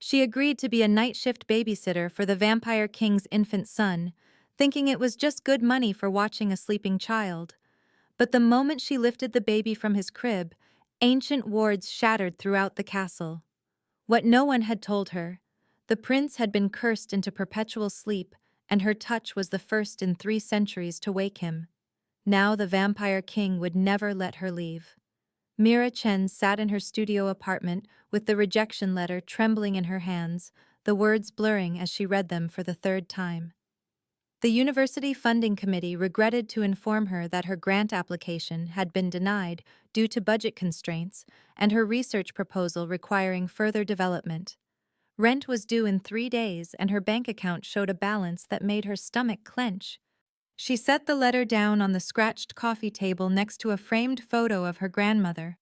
She agreed to be a night shift babysitter for the Vampire King's infant son, thinking it was just good money for watching a sleeping child. But the moment she lifted the baby from his crib, ancient wards shattered throughout the castle. What no one had told her: the prince had been cursed into perpetual sleep, and her touch was the first in 3 centuries to wake him. Now the Vampire King would never let her leave. Mira Chen sat in her studio apartment with the rejection letter trembling in her hands, the words blurring as she read them for the 3rd time. The University Funding Committee regretted to inform her that her grant application had been denied due to budget constraints and her research proposal requiring further development. Rent was due in 3 days, and her bank account showed a balance that made her stomach clench. She set the letter down on the scratched coffee table next to a framed photo of her grandmother,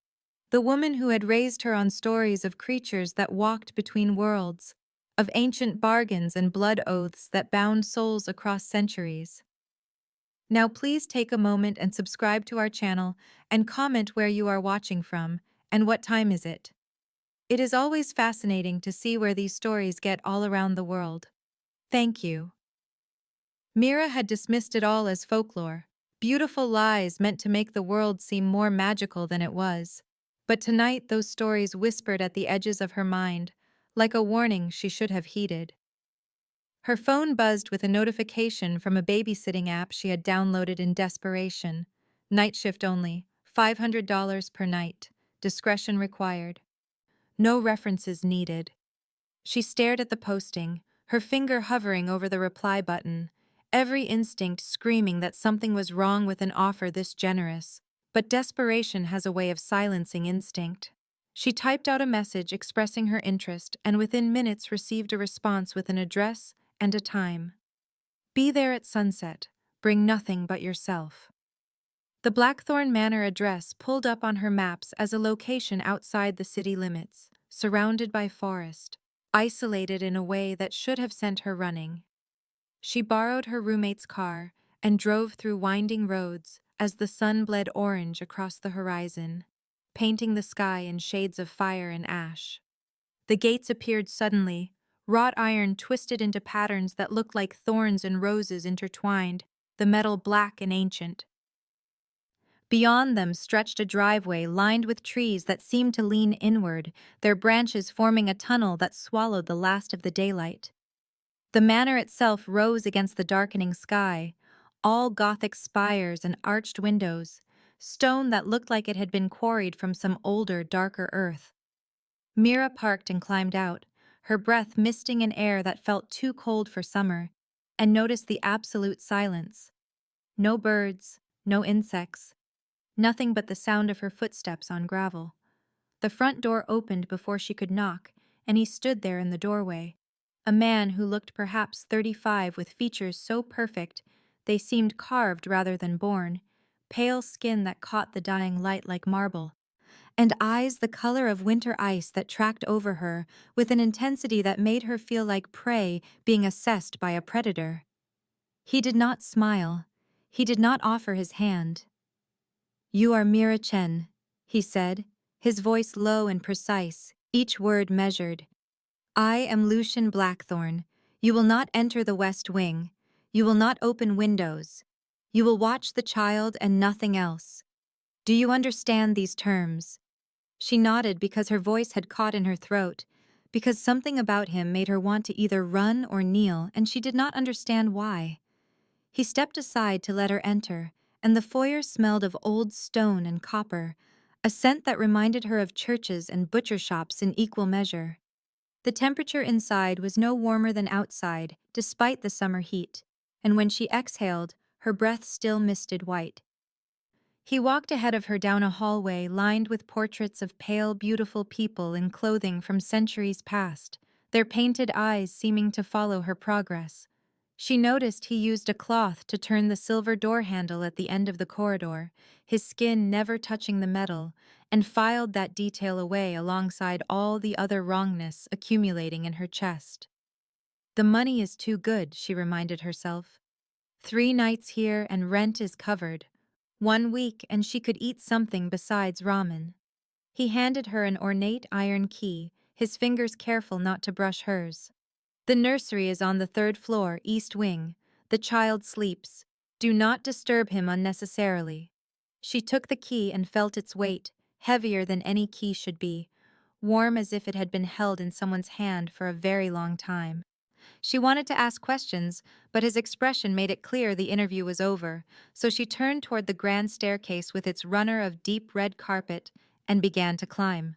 the woman who had raised her on stories of creatures that walked between worlds, of ancient bargains and blood oaths that bound souls across centuries. Now please take a moment and subscribe to our channel and comment where you are watching from and what time is it. It is always fascinating to see where these stories get all around the world. Thank you. Mira had dismissed it all as folklore, beautiful lies meant to make the world seem more magical than it was. But tonight those stories whispered at the edges of her mind, like a warning she should have heeded. Her phone buzzed with a notification from a babysitting app she had downloaded in desperation. Night shift only, $500 per night. Discretion required. No references needed. She stared at the posting, her finger hovering over the reply button, every instinct screaming that something was wrong with an offer this generous. But desperation has a way of silencing instinct. She typed out a message expressing her interest and within minutes received a response with an address and a time. Be there at sunset. Bring nothing but yourself. The Blackthorn Manor address pulled up on her maps as a location outside the city limits, surrounded by forest, isolated in a way that should have sent her running. She borrowed her roommate's car and drove through winding roads as the sun bled orange across the horizon, painting the sky in shades of fire and ash. The gates appeared suddenly, wrought iron twisted into patterns that looked like thorns and roses intertwined, the metal black and ancient. Beyond them stretched a driveway lined with trees that seemed to lean inward, their branches forming a tunnel that swallowed the last of the daylight. The manor itself rose against the darkening sky, all Gothic spires and arched windows, stone that looked like it had been quarried from some older, darker earth. Mira parked and climbed out, her breath misting in air that felt too cold for summer, and noticed the absolute silence. No birds, no insects, nothing but the sound of her footsteps on gravel. The front door opened before she could knock, and he stood there in the doorway, a man who looked perhaps 35 with features so perfect they seemed carved rather than born, pale skin that caught the dying light like marble, and eyes the color of winter ice that tracked over her with an intensity that made her feel like prey being assessed by a predator. He did not smile. He did not offer his hand. "You are Mira Chen," he said, his voice low and precise, each word measured. "I am Lucien Blackthorn. You will not enter the West Wing. You will not open windows. You will watch the child and nothing else. Do you understand these terms?" She nodded because her voice had caught in her throat, because something about him made her want to either run or kneel, and she did not understand why. He stepped aside to let her enter, and the foyer smelled of old stone and copper, a scent that reminded her of churches and butcher shops in equal measure. The temperature inside was no warmer than outside, despite the summer heat, and when she exhaled, her breath still misted white. He walked ahead of her down a hallway lined with portraits of pale, beautiful people in clothing from centuries past, their painted eyes seeming to follow her progress. She noticed he used a cloth to turn the silver door handle at the end of the corridor, his skin never touching the metal, and filed that detail away alongside all the other wrongness accumulating in her chest. The money is too good, she reminded herself. 3 nights here and rent is covered. 1 week and she could eat something besides ramen. He handed her an ornate iron key, his fingers careful not to brush hers. The nursery is on the third floor, east wing. The child sleeps. Do not disturb him unnecessarily. She took the key and felt its weight, heavier than any key should be, warm as if it had been held in someone's hand for a very long time. She wanted to ask questions, but his expression made it clear the interview was over, so she turned toward the grand staircase with its runner of deep red carpet and began to climb.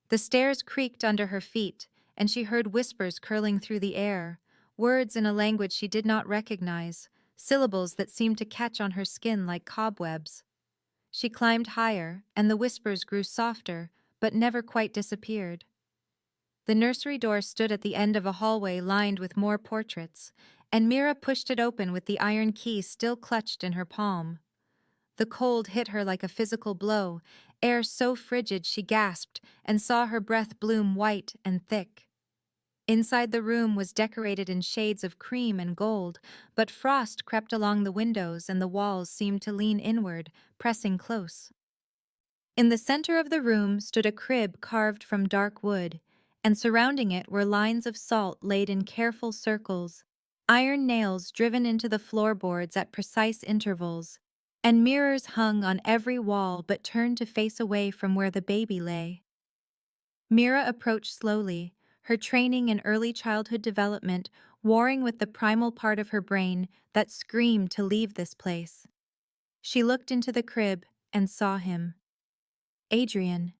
The stairs creaked under her feet, and she heard whispers curling through the air, words in a language she did not recognize, syllables that seemed to catch on her skin like cobwebs. She climbed higher, and the whispers grew softer, but never quite disappeared. The nursery door stood at the end of a hallway lined with more portraits, and Mira pushed it open with the iron key still clutched in her palm. The cold hit her like a physical blow, air so frigid she gasped and saw her breath bloom white and thick. Inside the room was decorated in shades of cream and gold, but frost crept along the windows and the walls seemed to lean inward, pressing close. In the center of the room stood a crib carved from dark wood, and surrounding it were lines of salt laid in careful circles, iron nails driven into the floorboards at precise intervals, and mirrors hung on every wall but turned to face away from where the baby lay. Mira approached slowly, her training in early childhood development warring with the primal part of her brain that screamed to leave this place. She looked into the crib and saw him. Adrian.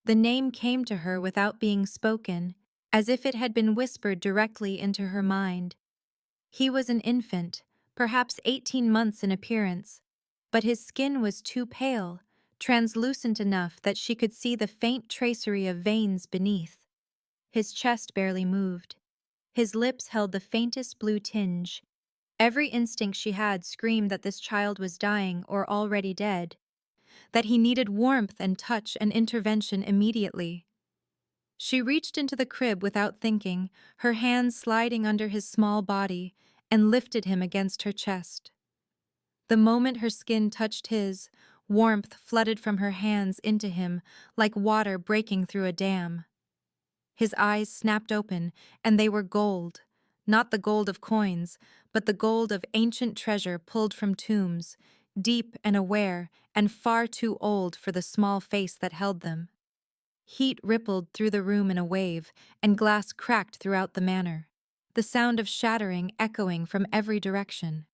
The name came to her without being spoken, as if it had been whispered directly into her mind. He was an infant, perhaps 18 months in appearance, but his skin was too pale, translucent enough that she could see the faint tracery of veins beneath. His chest barely moved. His lips held the faintest blue tinge. Every instinct she had screamed that this child was dying or already dead, that he needed warmth and touch and intervention immediately. She reached into the crib without thinking, her hands sliding under his small body, and lifted him against her chest. The moment her skin touched his, warmth flooded from her hands into him like water breaking through a dam. His eyes snapped open, and they were gold, not the gold of coins, but the gold of ancient treasure pulled from tombs, deep and aware and far too old for the small face that held them. Heat rippled through the room in a wave, and glass cracked throughout the manor, the sound of shattering echoing from every direction.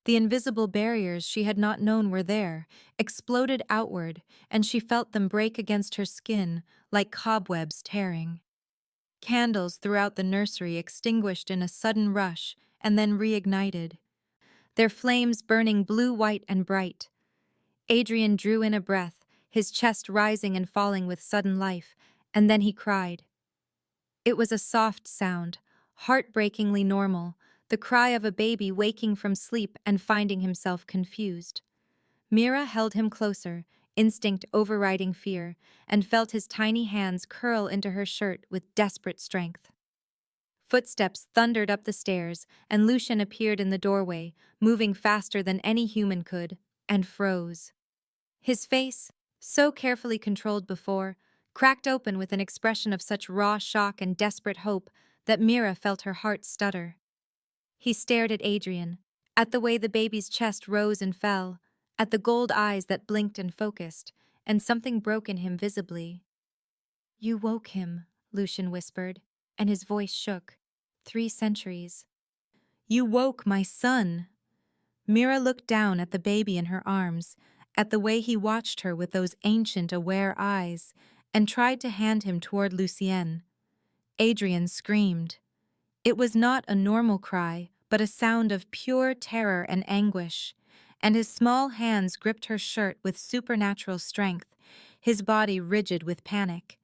The invisible barriers she had not known were there, exploded outward, and she felt them break against her skin like cobwebs tearing. Candles throughout the nursery extinguished in a sudden rush and then reignited, their flames burning blue, white, and bright. Adrian drew in a breath, his chest rising and falling with sudden life, and then he cried. It was a soft sound, heartbreakingly normal, the cry of a baby waking from sleep and finding himself confused. Mira held him closer, instinct overriding fear, and felt his tiny hands curl into her shirt with desperate strength. Footsteps thundered up the stairs, and Lucien appeared in the doorway, moving faster than any human could, and froze. His face, so carefully controlled before, cracked open with an expression of such raw shock and desperate hope that Mira felt her heart stutter. He stared at Adrian, at the way the baby's chest rose and fell, at the gold eyes that blinked and focused, and something broke in him visibly. "You woke him," Lucien whispered, and his voice shook. 3 centuries. "You woke my son." Mira looked down at the baby in her arms, at the way he watched her with those ancient, aware eyes, and tried to hand him toward Lucien. Adrian screamed. It was not a normal cry, but a sound of pure terror and anguish, and his small hands gripped her shirt with supernatural strength, his body rigid with panic.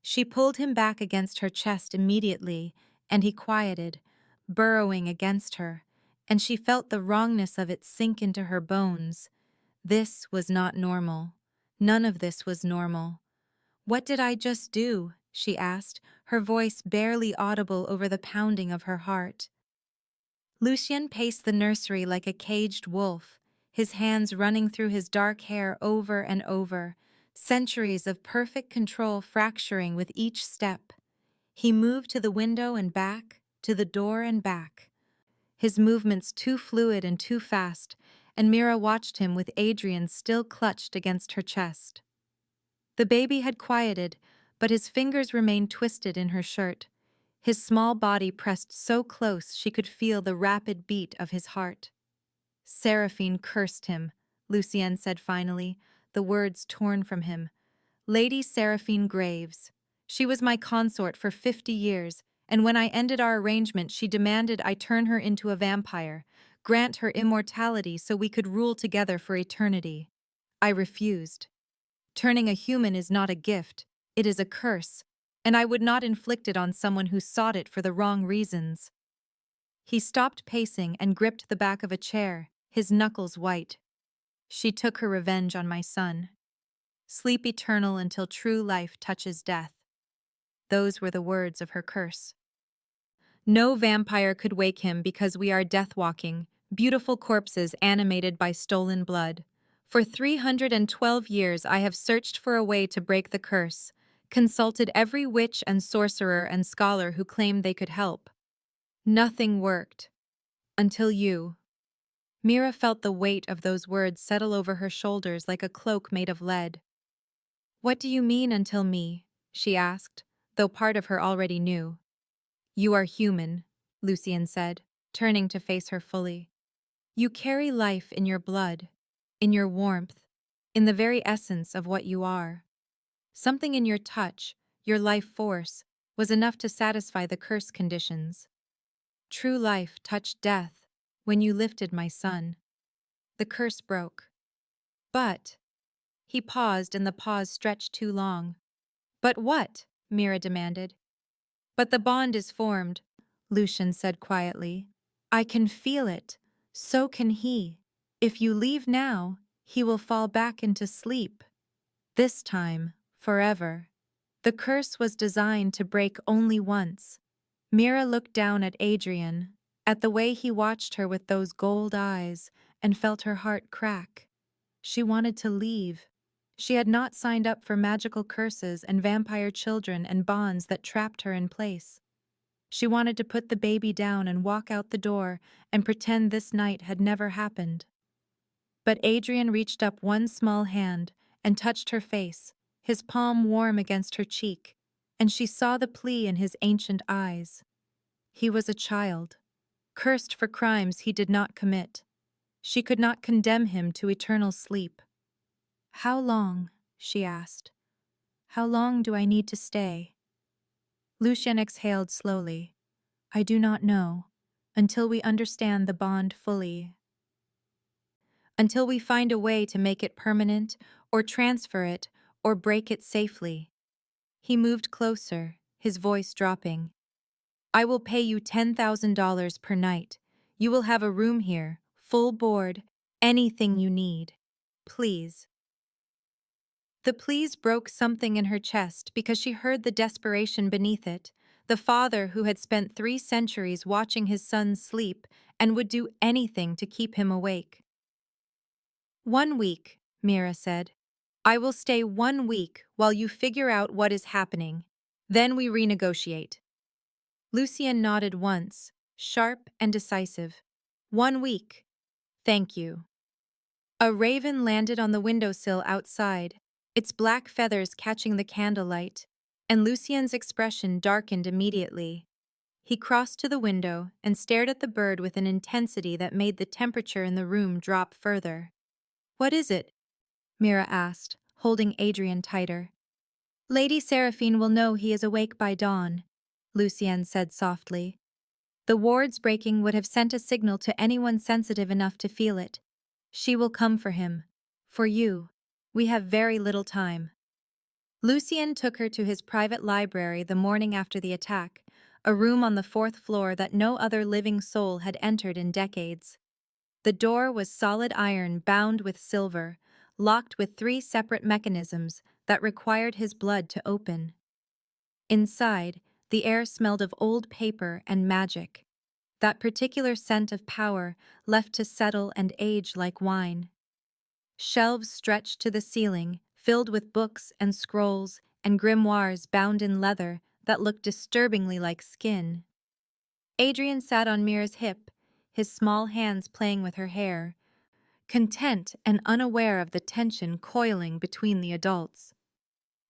She pulled him back against her chest immediately, and he quieted, burrowing against her, and she felt the wrongness of it sink into her bones. This was not normal. None of this was normal. "What did I just do?" she asked, her voice barely audible over the pounding of her heart. Lucien paced the nursery like a caged wolf, his hands running through his dark hair over and over, Centuries of perfect control fracturing with each step. He moved to the window and back, to the door and back. His movements too fluid and too fast, and Mira watched him with Adrian still clutched against her chest. The baby had quieted, but his fingers remained twisted in her shirt. His small body pressed so close she could feel the rapid beat of his heart. Seraphine cursed him, Lucien said finally, the words torn from him. Lady Seraphine Graves. She was my consort for 50 years, and when I ended our arrangement she demanded I turn her into a vampire, grant her immortality so we could rule together for eternity. I refused. Turning a human is not a gift, it is a curse, and I would not inflict it on someone who sought it for the wrong reasons. He stopped pacing and gripped the back of a chair, his knuckles white. She took her revenge on my son. Sleep eternal until true life touches death. Those were the words of her curse. No vampire could wake him because we are death-walking, beautiful corpses animated by stolen blood. For 312 years I have searched for a way to break the curse, consulted every witch and sorcerer and scholar who claimed they could help. Nothing worked. Until you. Mira felt the weight of those words settle over her shoulders like a cloak made of lead. What do you mean until me? She asked, though part of her already knew. You are human, Lucien said, turning to face her fully. You carry life in your blood, in your warmth, in the very essence of what you are. Something in your touch, your life force, was enough to satisfy the curse conditions. True life touched death when you lifted my son. The curse broke. But... He paused and the pause stretched too long. But what? Mira demanded. But the bond is formed, Lucien said quietly. I can feel it. So can he. If you leave now, he will fall back into sleep. This time, forever. The curse was designed to break only once. Mira looked down at Adrian, at the way he watched her with those gold eyes, and felt her heart crack. She wanted to leave. She had not signed up for magical curses and vampire children and bonds that trapped her in place. She wanted to put the baby down and walk out the door and pretend this night had never happened. But Adrian reached up one small hand and touched her face, his palm warm against her cheek, and she saw the plea in his ancient eyes. He was a child, cursed for crimes he did not commit. She could not condemn him to eternal sleep. How long? She asked. How long do I need to stay? Lucien exhaled slowly. I do not know, until we understand the bond fully. Until we find a way to make it permanent, or transfer it, or break it safely. He moved closer, his voice dropping. I will pay you $10,000 per night. You will have a room here, full board, anything you need. Please. The please broke something in her chest because she heard the desperation beneath it, the father who had spent 3 centuries watching his son sleep and would do anything to keep him awake. 1 week, Mira said. I will stay 1 week while you figure out what is happening. Then we renegotiate. Lucien nodded once, sharp and decisive. 1 week. Thank you. A raven landed on the windowsill outside, its black feathers catching the candlelight, and Lucien's expression darkened immediately. He crossed to the window and stared at the bird with an intensity that made the temperature in the room drop further. What is it? Mira asked, holding Adrian tighter. Lady Seraphine will know he is awake by dawn, Lucien said softly. The wards breaking would have sent a signal to anyone sensitive enough to feel it. She will come for him. For you. We have very little time. Lucien took her to his private library the morning after the attack, a room on the 4th floor that no other living soul had entered in decades. The door was solid iron bound with silver, locked with 3 separate mechanisms that required his blood to open. Inside, the air smelled of old paper and magic, that particular scent of power left to settle and age like wine. Shelves stretched to the ceiling, filled with books and scrolls and grimoires bound in leather that looked disturbingly like skin. Adrian sat on Mira's hip, his small hands playing with her hair, content and unaware of the tension coiling between the adults.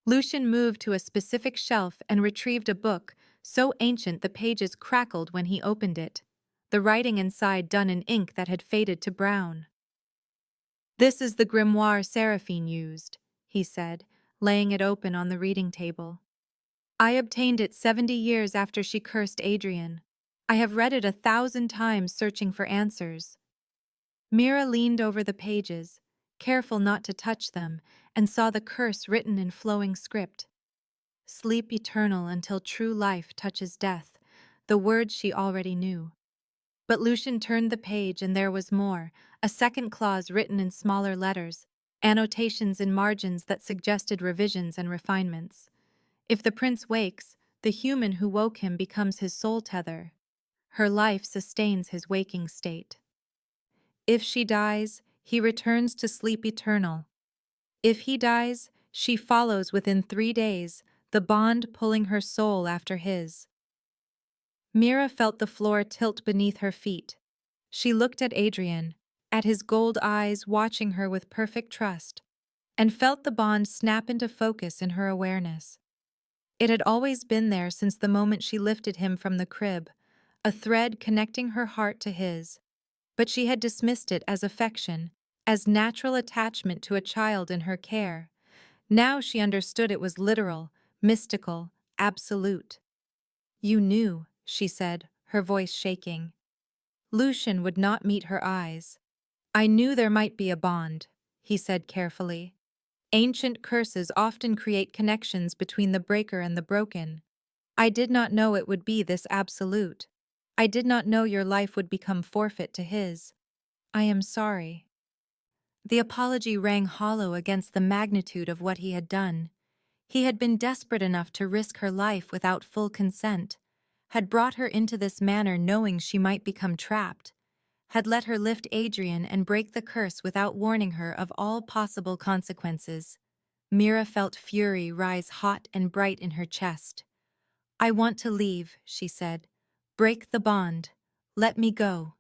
Lucien moved to a specific shelf and retrieved a book so ancient the pages crackled when he opened it, the writing inside done in ink that had faded to brown. "This is the grimoire Seraphine used," he said, laying it open on the reading table. "I obtained it 70 years after she cursed Adrian. I have read it 1,000 times searching for answers." Mira leaned over the pages, careful not to touch them, and saw the curse written in flowing script. "Sleep eternal until true life touches death," the words she already knew. But Lucien turned the page and there was more, a second clause written in smaller letters, annotations in margins that suggested revisions and refinements. If the prince wakes, the human who woke him becomes his soul tether. Her life sustains his waking state. If she dies, he returns to sleep eternal. If he dies, she follows within 3 days, the bond pulling her soul after his. Mira felt the floor tilt beneath her feet. She looked at Adrian, at his gold eyes watching her with perfect trust, and felt the bond snap into focus in her awareness. It had always been there since the moment she lifted him from the crib, a thread connecting her heart to his. But she had dismissed it as affection, as natural attachment to a child in her care. Now she understood it was literal, mystical, absolute. "You knew," she said, her voice shaking. Lucien would not meet her eyes. "I knew there might be a bond," he said carefully. "Ancient curses often create connections between the breaker and the broken. I did not know it would be this absolute. I did not know your life would become forfeit to his. I am sorry." The apology rang hollow against the magnitude of what he had done. He had been desperate enough to risk her life without full consent, had brought her into this manor knowing she might become trapped, had let her lift Adrian and break the curse without warning her of all possible consequences. Mira felt fury rise hot and bright in her chest. "I want to leave," she said. "Break the bond. Let me go."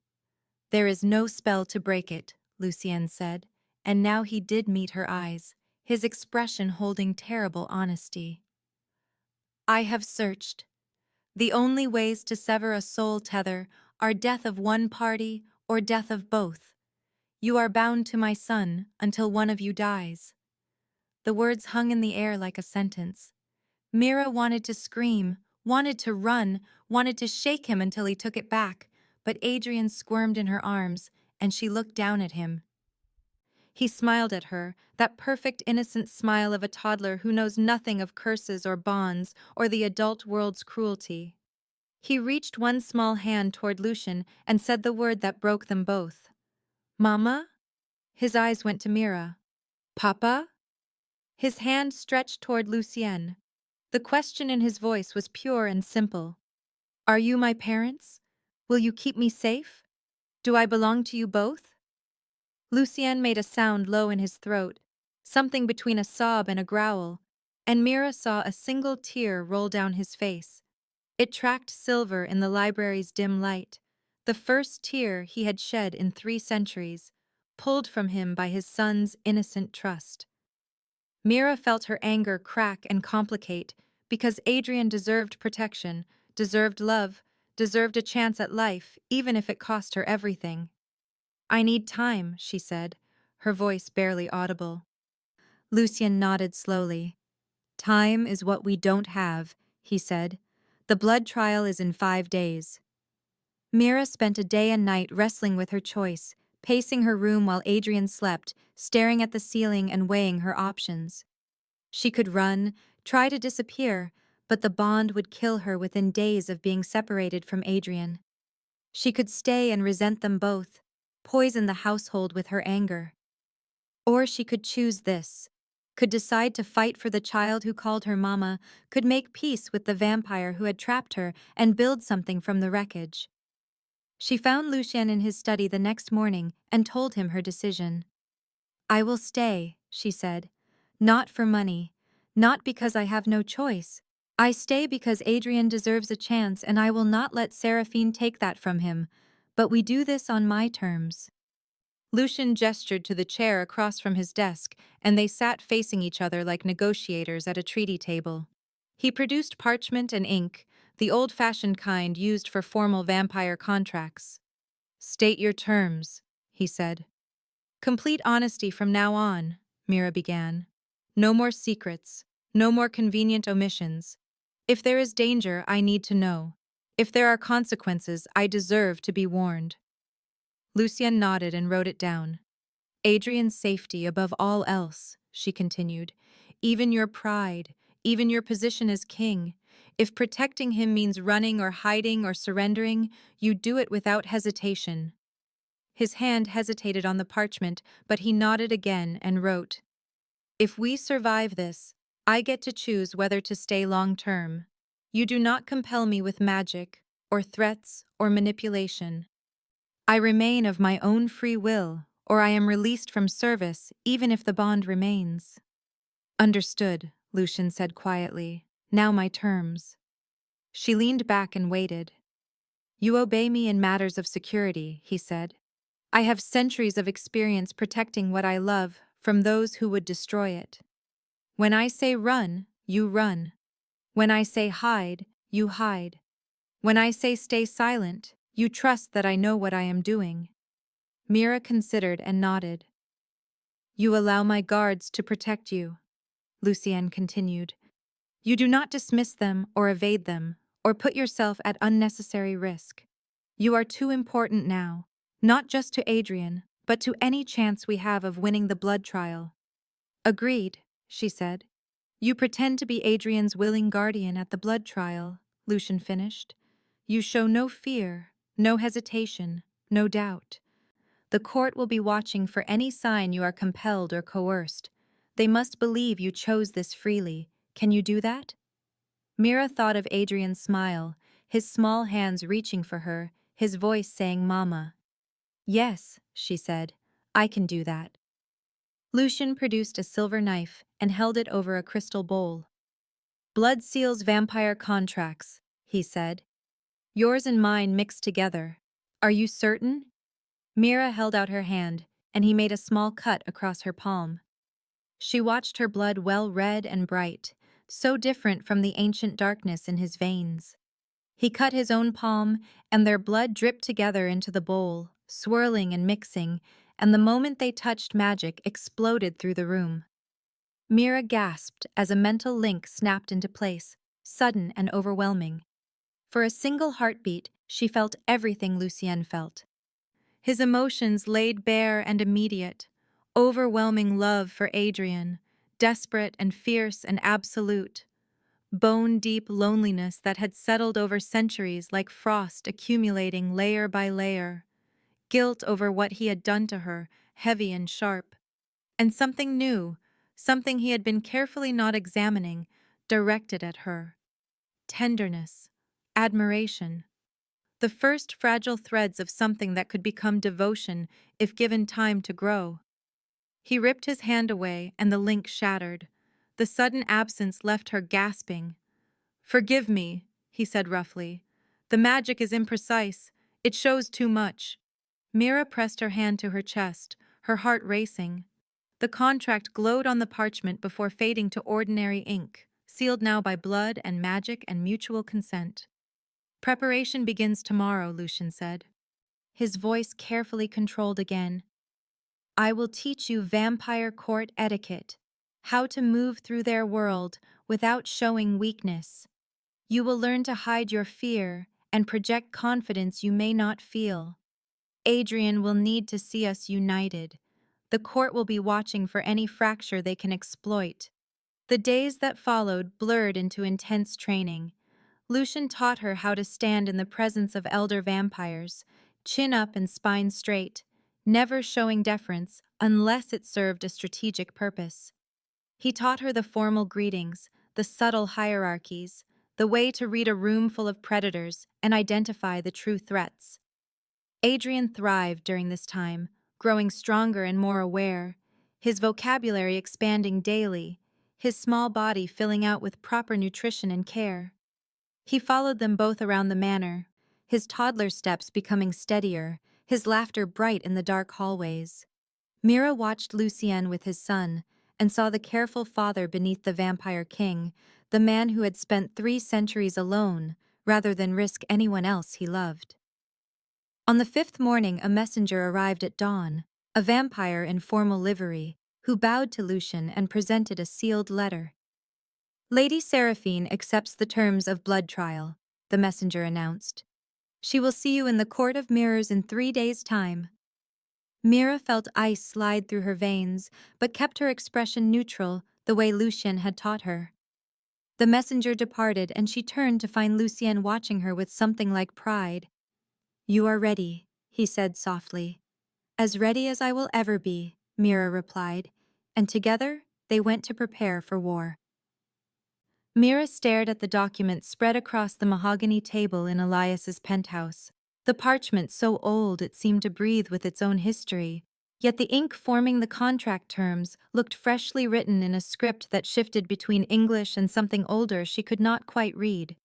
"There is no spell to break it," Lucien said, and now he did meet her eyes, his expression holding terrible honesty. "I have searched. The only ways to sever a soul tether are death of one party or death of both. You are bound to my son until one of you dies." The words hung in the air like a sentence. Mira wanted to scream, wanted to run, wanted to shake him until he took it back, but Adrian squirmed in her arms, and she looked down at him. He smiled at her, that perfect innocent smile of a toddler who knows nothing of curses or bonds or the adult world's cruelty. He reached one small hand toward Lucien and said the word that broke them both. "Mama?" His eyes went to Mira. "Papa?" His hand stretched toward Lucien. The question in his voice was pure and simple. "Are you my parents? Will you keep me safe? Do I belong to you both?" Lucien made a sound low in his throat, something between a sob and a growl, and Mira saw a single tear roll down his face. It tracked silver in the library's dim light, the first tear he had shed in 3 centuries, pulled from him by his son's innocent trust. Mira felt her anger crack and complicate because Adrian deserved protection, deserved love, deserved a chance at life, even if it cost her everything. "I need time," she said, her voice barely audible. Lucien nodded slowly. "Time is what we don't have," he said. "The blood trial is in 5 days." Mira spent a day and night wrestling with her choice, pacing her room while Adrian slept, staring at the ceiling and weighing her options. She could run, try to disappear, but the bond would kill her within days of being separated from Adrian. She could stay and resent them both, poison the household with her anger. Or she could choose this, could decide to fight for the child who called her mama, could make peace with the vampire who had trapped her and build something from the wreckage. She found Lucien in his study the next morning and told him her decision. "I will stay," she said. Not for money. Not because I have no choice. I stay because Adrian deserves a chance and I will not let Seraphine take that from him. But we do this on my terms. Lucien gestured to the chair across from his desk, and they sat facing each other like negotiators at a treaty table. He produced parchment and ink, the old-fashioned kind used for formal vampire contracts. "State your terms," he said. "Complete honesty from now on," Mira began. "No more secrets, no more convenient omissions. If there is danger, I need to know. If there are consequences, I deserve to be warned." Lucien nodded and wrote it down. "Adrian's safety above all else," she continued. "Even your pride, even your position as king. If protecting him means running or hiding or surrendering, you do it without hesitation." His hand hesitated on the parchment, but he nodded again and wrote, "If we survive this, I get to choose whether to stay long-term. You do not compel me with magic, or threats, or manipulation. I remain of my own free will, or I am released from service, even if the bond remains." "Understood," Lucien said quietly. "Now my terms." She leaned back and waited. "You obey me in matters of security," he said. "I have centuries of experience protecting what I love from those who would destroy it. When I say run, you run. When I say hide, you hide. When I say stay silent, you trust that I know what I am doing." Mira considered and nodded. "You allow my guards to protect you," Lucien continued. "You do not dismiss them or evade them, or put yourself at unnecessary risk. You are too important now, not just to Adrian, but to any chance we have of winning the blood trial." "Agreed," she said. "You pretend to be Adrian's willing guardian at the blood trial," Lucien finished. "You show no fear, no hesitation, no doubt. The court will be watching for any sign you are compelled or coerced. They must believe you chose this freely. Can you do that?" Mira thought of Adrian's smile, his small hands reaching for her, his voice saying "Mama." "Yes," she said, "I can do that." Lucien produced a silver knife and held it over a crystal bowl. "Blood seals vampire contracts," he said. "Yours and mine mixed together. Are you certain?" Mira held out her hand, and he made a small cut across her palm. She watched her blood well red and bright, so different from the ancient darkness in his veins. He cut his own palm, and their blood dripped together into the bowl, swirling and mixing, and the moment they touched, magic exploded through the room. Mira gasped as a mental link snapped into place, sudden and overwhelming. For a single heartbeat, she felt everything Lucien felt. His emotions laid bare and immediate, overwhelming love for Adrian, desperate and fierce and absolute, bone-deep loneliness that had settled over centuries like frost accumulating layer by layer, guilt over what he had done to her, heavy and sharp, and something new, something he had been carefully not examining, directed at her. Tenderness, admiration, the first fragile threads of something that could become devotion if given time to grow. He ripped his hand away and the link shattered. The sudden absence left her gasping. "Forgive me," he said roughly. "The magic is imprecise. It shows too much." Mira pressed her hand to her chest, her heart racing. The contract glowed on the parchment before fading to ordinary ink, sealed now by blood and magic and mutual consent. "Preparation begins tomorrow," Lucien said. His voice carefully controlled again. "I will teach you vampire court etiquette, how to move through their world without showing weakness. You will learn to hide your fear and project confidence you may not feel. Adrian will need to see us united. The court will be watching for any fracture they can exploit." The days that followed blurred into intense training. Lucien taught her how to stand in the presence of elder vampires, chin up and spine straight, never showing deference unless it served a strategic purpose. He taught her the formal greetings, the subtle hierarchies, the way to read a room full of predators and identify the true threats. Adrian thrived during this time, growing stronger and more aware. his vocabulary expanding daily, his small body filling out with proper nutrition and care. He followed them both around the manor, his toddler steps becoming steadier, his laughter bright in the dark hallways. Mira watched Lucien with his son, and saw the careful father beneath the vampire king, the man who had spent 3 centuries alone, rather than risk anyone else he loved. On the 5th morning, a messenger arrived at dawn, a vampire in formal livery, who bowed to Lucien and presented a sealed letter. Lady Seraphine accepts the terms of blood trial, the messenger announced. She will see you in the Court of Mirrors in 3 days' time. Mira felt ice slide through her veins, but kept her expression neutral, the way Lucien had taught her. The messenger departed, and she turned to find Lucien watching her with something like pride. "You are ready," he said softly. "As ready as I will ever be," Mira replied, and together they went to prepare for war. Mira stared at the document spread across the mahogany table in Elias's penthouse. The parchment so old it seemed to breathe with its own history, yet the ink forming the contract terms looked freshly written in a script that shifted between English and something older she could not quite read.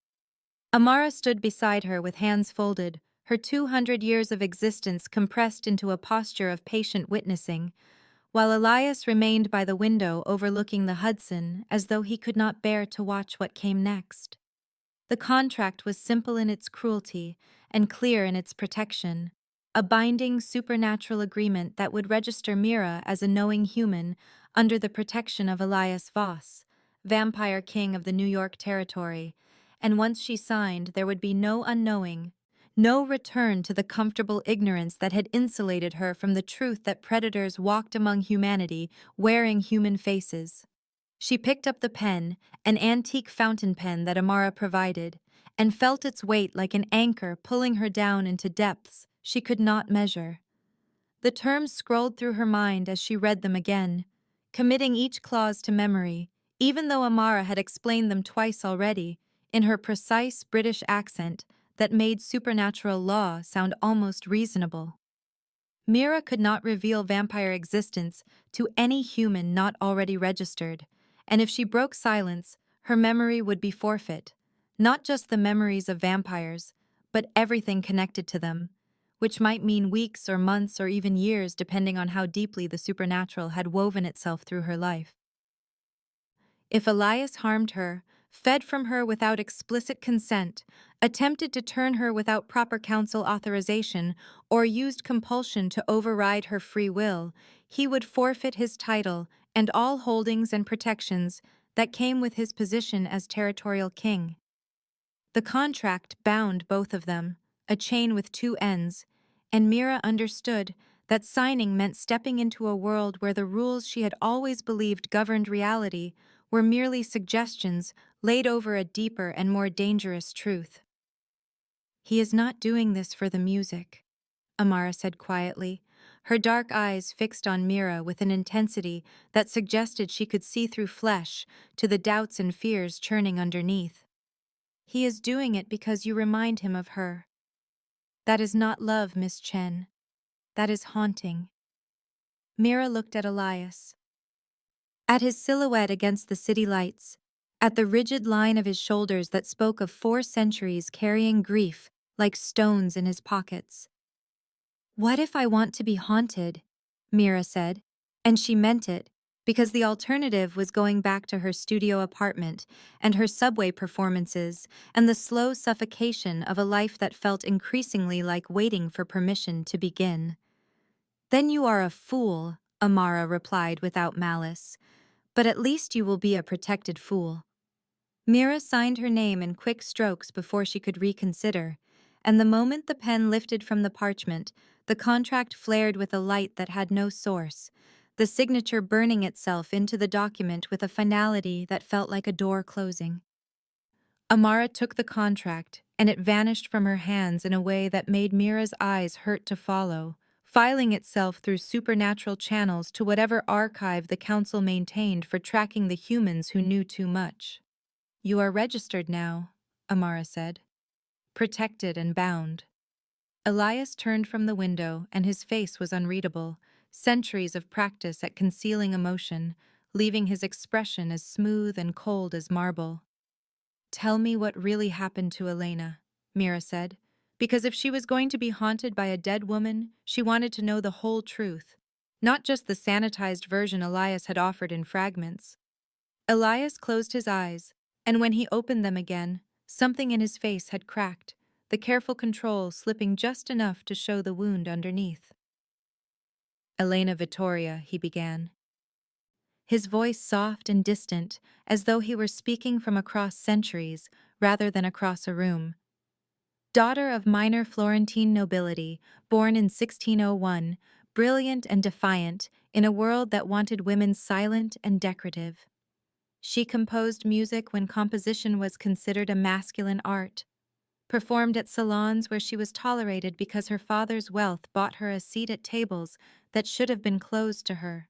Amara stood beside her with hands folded, her 200 years of existence compressed into a posture of patient witnessing, while Elias remained by the window overlooking the Hudson as though he could not bear to watch what came next. The contract was simple in its cruelty and clear in its protection, a binding supernatural agreement that would register Mira as a knowing human under the protection of Elias Voss, vampire king of the New York territory, and once she signed there would be no unknowing, no return to the comfortable ignorance that had insulated her from the truth that predators walked among humanity wearing human faces. She picked up the pen, an antique fountain pen that Amara provided, and felt its weight like an anchor pulling her down into depths she could not measure. The terms scrolled through her mind as she read them again, committing each clause to memory, even though Amara had explained them twice already, in her precise British accent that made supernatural law sound almost reasonable. Mira could not reveal vampire existence to any human not already registered, and if she broke silence, her memory would be forfeit, not just the memories of vampires, but everything connected to them, which might mean weeks or months or even years depending on how deeply the supernatural had woven itself through her life. If Elias harmed her, fed from her without explicit consent, attempted to turn her without proper council authorization, or used compulsion to override her free will, he would forfeit his title and all holdings and protections that came with his position as territorial king. The contract bound both of them, a chain with 2 ends, and Mira understood that signing meant stepping into a world where the rules she had always believed governed reality were merely suggestions laid over a deeper and more dangerous truth. "He is not doing this for the music," Amara said quietly, her dark eyes fixed on Mira with an intensity that suggested she could see through flesh to the doubts and fears churning underneath. "He is doing it because you remind him of her. That is not love, Miss Chen. That is haunting." Mira looked at Elias. At his silhouette against the city lights, at the rigid line of his shoulders that spoke of 4 centuries carrying grief like stones in his pockets. "What if I want to be haunted?" Mira said, and she meant it, because the alternative was going back to her studio apartment and her subway performances and the slow suffocation of a life that felt increasingly like waiting for permission to begin. "Then you are a fool," Amara replied without malice, "but at least you will be a protected fool." Mira signed her name in quick strokes before she could reconsider, and the moment the pen lifted from the parchment, the contract flared with a light that had no source, the signature burning itself into the document with a finality that felt like a door closing. Amara took the contract, and it vanished from her hands in a way that made Mira's eyes hurt to follow, filing itself through supernatural channels to whatever archive the council maintained for tracking the humans who knew too much. "You are registered now," Amara said. "Protected and bound." Elias turned from the window, and his face was unreadable, centuries of practice at concealing emotion, leaving his expression as smooth and cold as marble. "Tell me what really happened to Elena," Mira said, because if she was going to be haunted by a dead woman, she wanted to know the whole truth, not just the sanitized version Elias had offered in fragments. Elias closed his eyes, and when he opened them again, something in his face had cracked, the careful control slipping just enough to show the wound underneath. "Elena Vittoria," he began, his voice soft and distant, as though he were speaking from across centuries rather than across a room. Daughter of minor Florentine nobility, born in 1601, brilliant and defiant, in a world that wanted women silent and decorative. She composed music when composition was considered a masculine art, performed at salons where she was tolerated because her father's wealth bought her a seat at tables that should have been closed to her.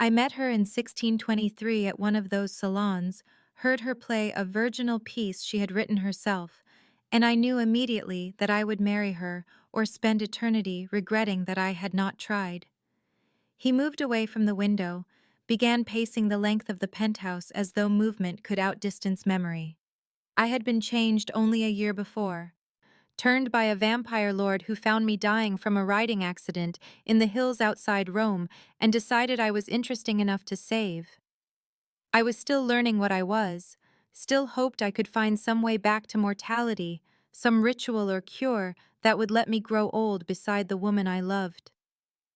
I met her in 1623 at one of those salons, heard her play a virginal piece she had written herself, and I knew immediately that I would marry her or spend eternity regretting that I had not tried. He moved away from the window, began pacing the length of the penthouse as though movement could outdistance memory. I had been changed only a year before, turned by a vampire lord who found me dying from a riding accident in the hills outside Rome and decided I was interesting enough to save. I was still learning what I was, still hoped I could find some way back to mortality, some ritual or cure that would let me grow old beside the woman I loved.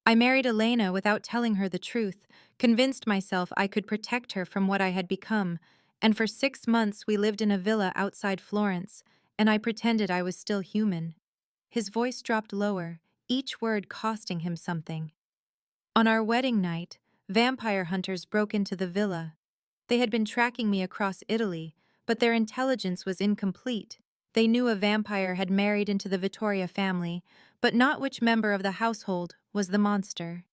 I married Elena without telling her the truth, convinced myself I could protect her from what I had become, and for 6 months we lived in a villa outside Florence, and I pretended I was still human. His voice dropped lower, each word costing him something. On our wedding night, vampire hunters broke into the villa. They had been tracking me across Italy, but their intelligence was incomplete. They knew a vampire had married into the Vittoria family, but not which member of the household was the monster.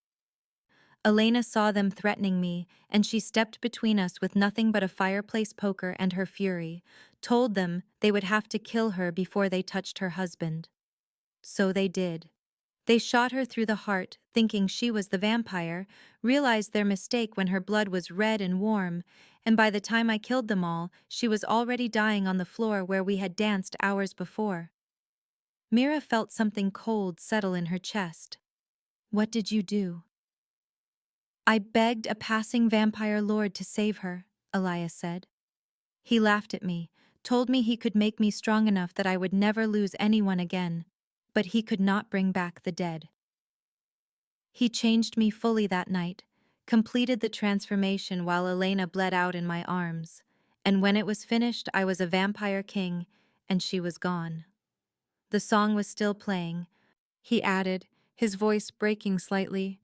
Elena saw them threatening me, and she stepped between us with nothing but a fireplace poker and her fury, told them they would have to kill her before they touched her husband. So they did. They shot her through the heart, thinking she was the vampire, realized their mistake when her blood was red and warm, and by the time I killed them all, she was already dying on the floor where we had danced hours before. Mira felt something cold settle in her chest. "What did you do?" "I begged a passing vampire lord to save her," Elias said. He laughed at me, told me he could make me strong enough that I would never lose anyone again, but he could not bring back the dead. He changed me fully that night, completed the transformation while Elena bled out in my arms, and when it was finished I was a vampire king, and she was gone. The song was still playing, he added, his voice breaking slightly.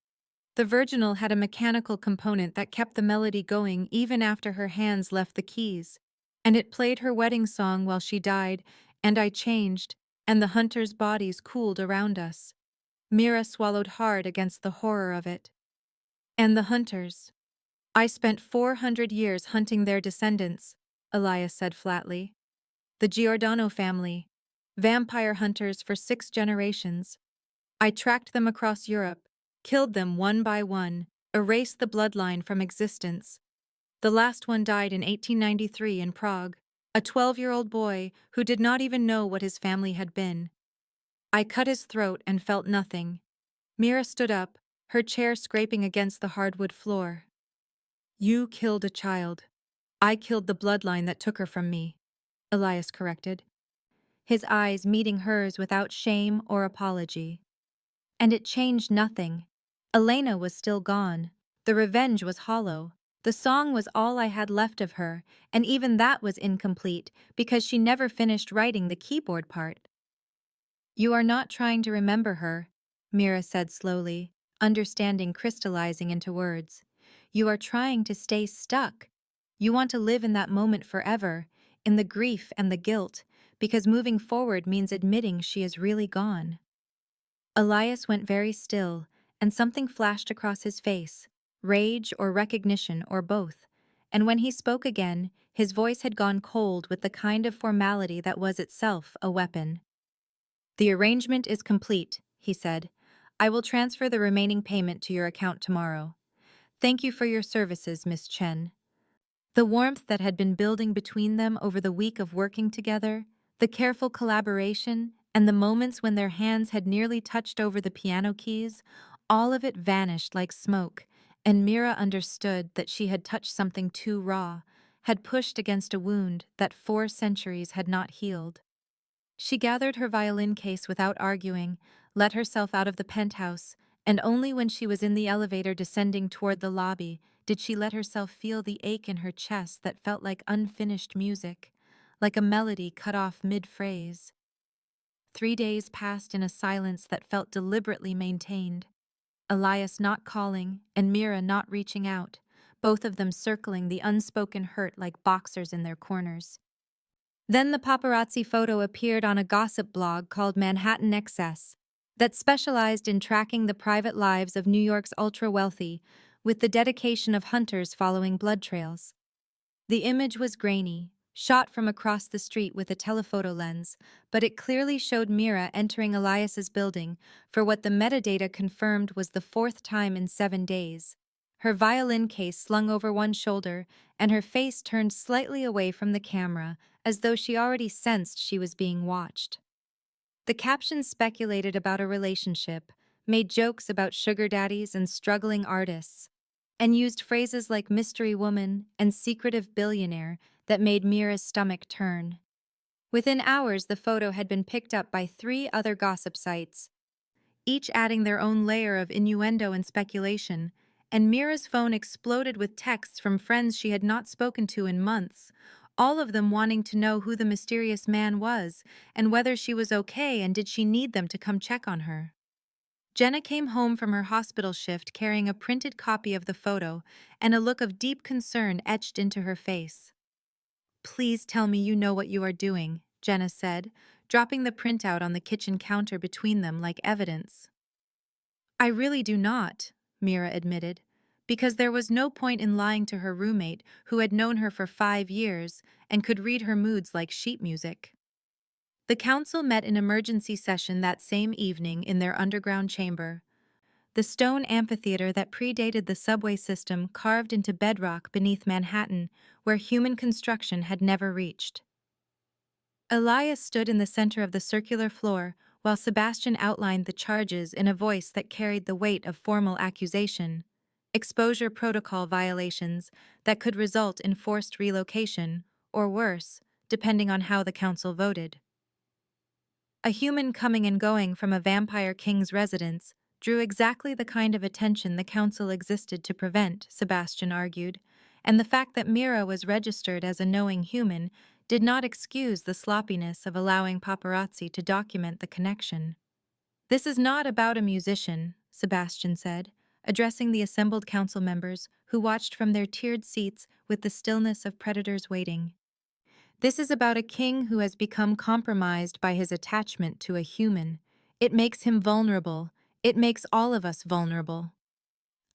The virginal had a mechanical component that kept the melody going even after her hands left the keys, and it played her wedding song while she died, and I changed, and the hunters' bodies cooled around us. Mira swallowed hard against the horror of it. "And the hunters. I spent 400 years hunting their descendants," Elias said flatly. "The Giordano family. Vampire hunters for 6 generations. I tracked them across Europe, killed them one by one, erased the bloodline from existence. The last one died in 1893 in Prague, a 12-year-old boy who did not even know what his family had been. I cut his throat and felt nothing." Mira stood up, her chair scraping against the hardwood floor. "You killed a child. I killed the bloodline that took her from me," Elias corrected, his eyes meeting hers without shame or apology. And it changed nothing. Elena was still gone. The revenge was hollow. The song was all I had left of her, and even that was incomplete because she never finished writing the keyboard part. "You are not trying to remember her," Mira said slowly, understanding crystallizing into words. "You are trying to stay stuck. You want to live in that moment forever, in the grief and the guilt, because moving forward means admitting she is really gone." Elias went very still, and something flashed across his face, rage or recognition or both, and when he spoke again, his voice had gone cold with the kind of formality that was itself a weapon. "The arrangement is complete," he said. I will transfer the remaining payment to your account tomorrow. Thank you for your services, Miss Chen. The warmth that had been building between them over the week of working together, the careful collaboration, and the moments when their hands had nearly touched over the piano keys, all of it vanished like smoke, and Mira understood that she had touched something too raw, had pushed against a wound that 4 centuries had not healed. She gathered her violin case without arguing, let herself out of the penthouse, and only when she was in the elevator descending toward the lobby did she let herself feel the ache in her chest that felt like unfinished music, like a melody cut off mid-phrase. 3 days passed in a silence that felt deliberately maintained. Elias not calling and Mira not reaching out, both of them circling the unspoken hurt like boxers in their corners. Then the paparazzi photo appeared on a gossip blog called Manhattan Excess that specialized in tracking the private lives of New York's ultra-wealthy, with the dedication of hunters following blood trails. The image was grainy, shot from across the street with a telephoto lens, but it clearly showed Mira entering Elias's building for what the metadata confirmed was the 4th time in 7 days. Her violin case slung over one shoulder, and her face turned slightly away from the camera, as though she already sensed she was being watched. The captions speculated about a relationship, made jokes about sugar daddies and struggling artists, and used phrases like mystery woman and secretive billionaire that made Mira's stomach turn. Within hours, the photo had been picked up by 3 other gossip sites, each adding their own layer of innuendo and speculation, and Mira's phone exploded with texts from friends she had not spoken to in months, all of them wanting to know who the mysterious man was and whether she was okay and did she need them to come check on her. Jenna came home from her hospital shift carrying a printed copy of the photo and a look of deep concern etched into her face. "Please tell me you know what you are doing," Jenna said, dropping the printout on the kitchen counter between them like evidence. "I really do not," Mira admitted, because there was no point in lying to her roommate who had known her for 5 years and could read her moods like sheet music. The council met in emergency session that same evening in their underground chamber, the stone amphitheater that predated the subway system carved into bedrock beneath Manhattan, where human construction had never reached. Elias stood in the center of the circular floor, while Sebastian outlined the charges in a voice that carried the weight of formal accusation: exposure protocol violations that could result in forced relocation, or worse, depending on how the council voted. A human coming and going from a vampire king's residence drew exactly the kind of attention the council existed to prevent, Sebastian argued, and the fact that Mira was registered as a knowing human did not excuse the sloppiness of allowing paparazzi to document the connection. "This is not about a musician," Sebastian said, addressing the assembled council members who watched from their tiered seats with the stillness of predators waiting. "This is about a king who has become compromised by his attachment to a human. It makes him vulnerable. It makes all of us vulnerable."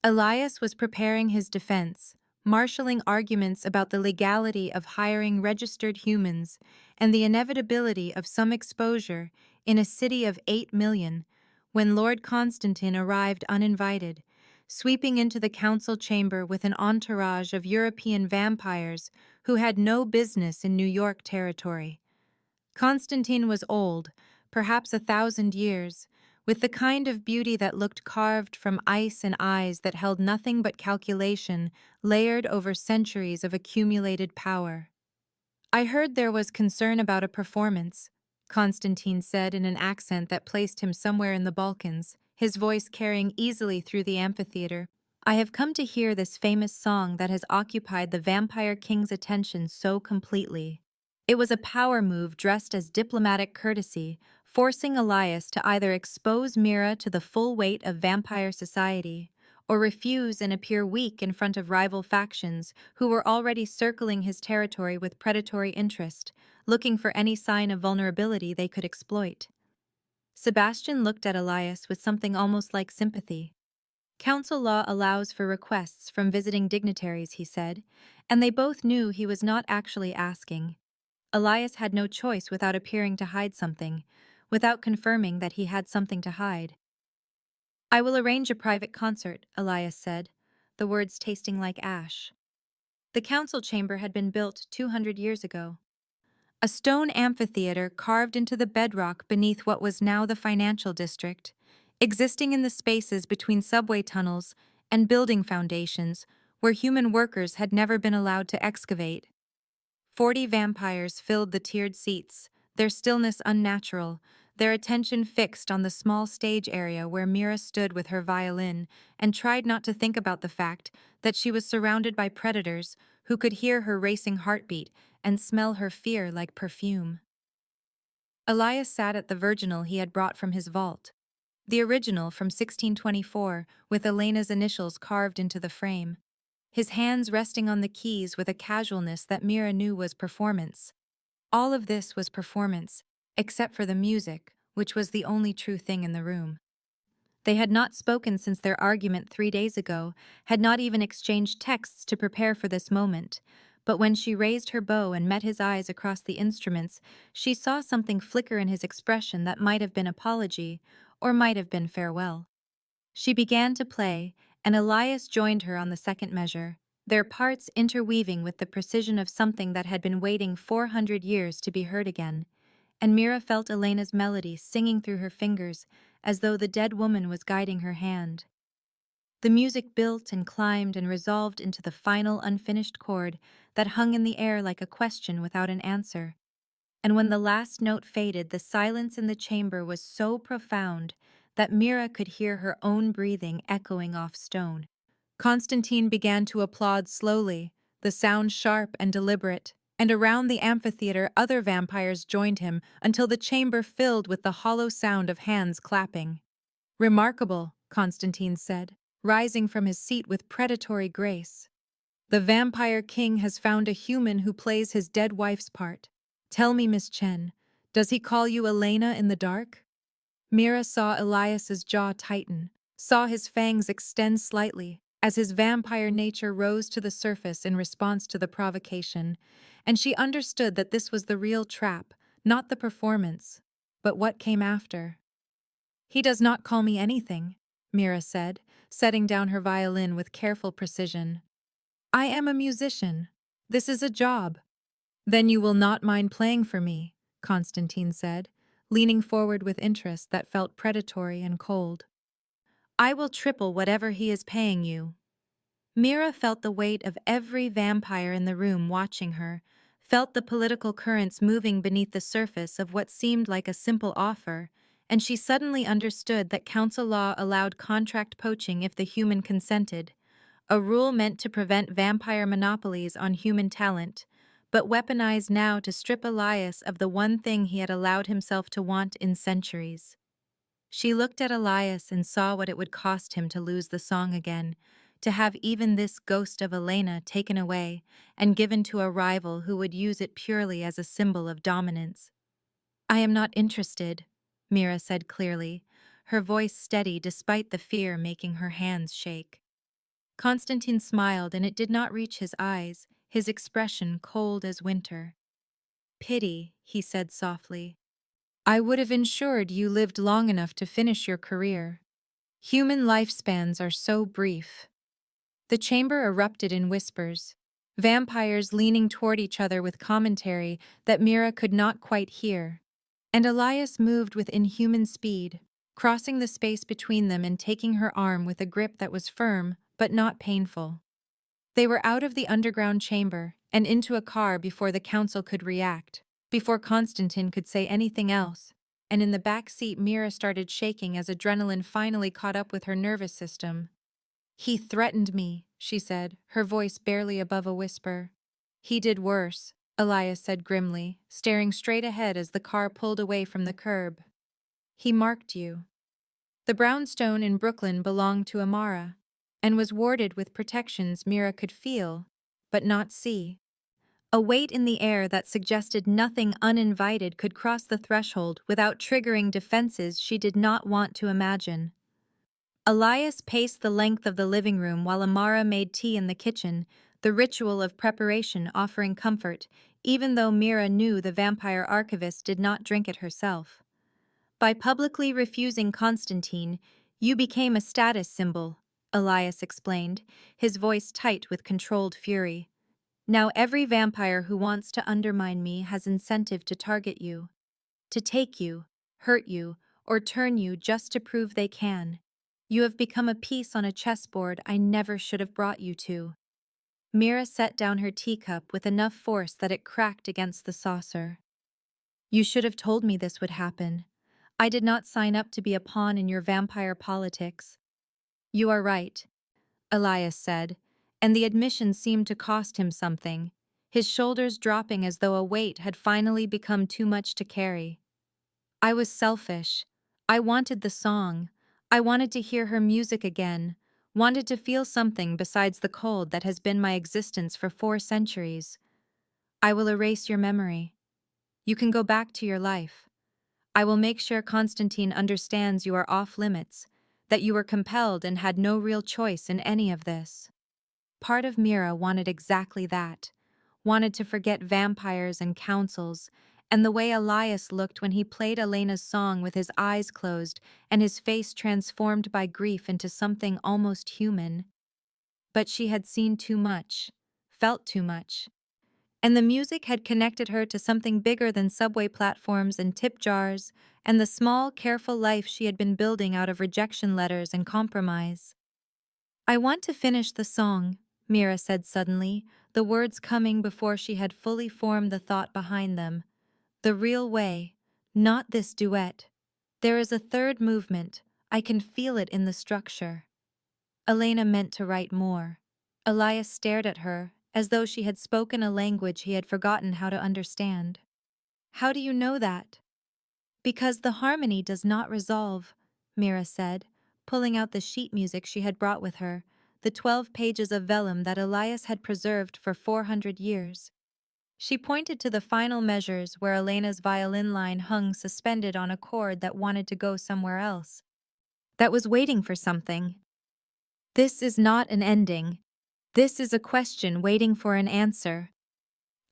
Elias was preparing his defense, marshalling arguments about the legality of hiring registered humans and the inevitability of some exposure in a city of 8 million, when Lord Constantine arrived uninvited, sweeping into the council chamber with an entourage of European vampires who had no business in New York territory. Constantine was old, perhaps 1,000 years, with the kind of beauty that looked carved from ice and eyes that held nothing but calculation layered over centuries of accumulated power. "I heard there was concern about a performance," Constantine said in an accent that placed him somewhere in the Balkans, his voice carrying easily through the amphitheater. "I have come to hear this famous song that has occupied the Vampire King's attention so completely." It was a power move dressed as diplomatic courtesy, forcing Elias to either expose Mira to the full weight of vampire society, or refuse and appear weak in front of rival factions who were already circling his territory with predatory interest, looking for any sign of vulnerability they could exploit. Sebastian looked at Elias with something almost like sympathy. "Council law allows for requests from visiting dignitaries," he said, and they both knew he was not actually asking. Elias had no choice without appearing to hide something, without confirming that he had something to hide. I will arrange a private concert, Elias said, the words tasting like ash. The council chamber had been built 200 years ago. A stone amphitheater carved into the bedrock beneath what was now the financial district, existing in the spaces between subway tunnels and building foundations where human workers had never been allowed to excavate. 40 vampires filled the tiered seats, their stillness unnatural, their attention fixed on the small stage area where Mira stood with her violin and tried not to think about the fact that she was surrounded by predators who could hear her racing heartbeat and smell her fear like perfume. Elias sat at the virginal he had brought from his vault, the original from 1624 with Elena's initials carved into the frame, his hands resting on the keys with a casualness that Mira knew was performance. All of this was performance, except for the music, which was the only true thing in the room. They had not spoken since their argument 3 days ago, had not even exchanged texts to prepare for this moment, but when she raised her bow and met his eyes across the instruments, she saw something flicker in his expression that might have been apology, or might have been farewell. She began to play, and Elias joined her on the second measure, their parts interweaving with the precision of something that had been waiting 400 years to be heard again, and Mira felt Elena's melody singing through her fingers as though the dead woman was guiding her hand. The music built and climbed and resolved into the final unfinished chord that hung in the air like a question without an answer. And when the last note faded, the silence in the chamber was so profound that Mira could hear her own breathing echoing off stone. Constantine began to applaud slowly, the sound sharp and deliberate, and around the amphitheater other vampires joined him until the chamber filled with the hollow sound of hands clapping. "Remarkable," Constantine said, rising from his seat with predatory grace. "The vampire king has found a human who plays his dead wife's part. Tell me, Miss Chen, does he call you Elena in the dark?" Mira saw Elias's jaw tighten, saw his fangs extend slightly as his vampire nature rose to the surface in response to the provocation, and she understood that this was the real trap, not the performance, but what came after. "He does not call me anything," Mira said, setting down her violin with careful precision. "I am a musician. This is a job." "Then you will not mind playing for me," Constantine said, leaning forward with interest that felt predatory and cold. "I will triple whatever he is paying you." Mira felt the weight of every vampire in the room watching her, felt the political currents moving beneath the surface of what seemed like a simple offer, and she suddenly understood that council law allowed contract poaching if the human consented, a rule meant to prevent vampire monopolies on human talent, but weaponized now to strip Elias of the one thing he had allowed himself to want in centuries. She looked at Elias and saw what it would cost him to lose the song again, to have even this ghost of Elena taken away and given to a rival who would use it purely as a symbol of dominance. "I am not interested," Mira said clearly, her voice steady despite the fear making her hands shake. Constantine smiled, and it did not reach his eyes, his expression cold as winter. "Pity," he said softly. "I would have ensured you lived long enough to finish your career. Human lifespans are so brief." The chamber erupted in whispers, vampires leaning toward each other with commentary that Mira could not quite hear. And Elias moved with inhuman speed, crossing the space between them and taking her arm with a grip that was firm but not painful. They were out of the underground chamber and into a car before the council could react, before Constantine could say anything else, and in the back seat Mira started shaking as adrenaline finally caught up with her nervous system. "He threatened me," she said, her voice barely above a whisper. "He did worse," Elias said grimly, staring straight ahead as the car pulled away from the curb. "He marked you." The brownstone in Brooklyn belonged to Amara, and was warded with protections Mira could feel, but not see. A weight in the air that suggested nothing uninvited could cross the threshold without triggering defenses she did not want to imagine. Elias paced the length of the living room while Amara made tea in the kitchen, the ritual of preparation offering comfort, even though Mira knew the vampire archivist did not drink it herself. By publicly refusing Constantine, You became a status symbol, Elias explained, his voice tight with controlled fury. Now every vampire who wants to undermine me has incentive to target you, to take you, hurt you, or turn you just to prove they can. You have become a piece on a chessboard I never should have brought you to. Mira set down her teacup with enough force that it cracked against the saucer. You should have told me this would happen. I did not sign up to be a pawn in your vampire politics. You are right, Elias said, and the admission seemed to cost him something, his shoulders dropping as though a weight had finally become too much to carry. I was selfish. I wanted the song. I wanted to hear her music again, wanted to feel something besides the cold that has been my existence for 4 centuries. I will erase your memory. You can go back to your life. I will make sure Constantine understands you are off limits, that you were compelled and had no real choice in any of this. Part of Mira wanted exactly that, wanted to forget vampires and councils, and the way Elias looked when he played Elena's song with his eyes closed and his face transformed by grief into something almost human. But she had seen too much, felt too much. And the music had connected her to something bigger than subway platforms and tip jars, and the small, careful life she had been building out of rejection letters and compromise. I want to finish the song, Mira said suddenly, the words coming before she had fully formed the thought behind them. The real way, not this duet. There is a third movement. I can feel it in the structure. Elena meant to write more. Elias stared at her, as though she had spoken a language he had forgotten how to understand. How do you know that? Because the harmony does not resolve, Mira said, pulling out the sheet music she had brought with her, the 12 pages of vellum that Elias had preserved for 400 years. She pointed to the final measures where Elena's violin line hung suspended on a chord that wanted to go somewhere else, that was waiting for something. This is not an ending. This is a question waiting for an answer.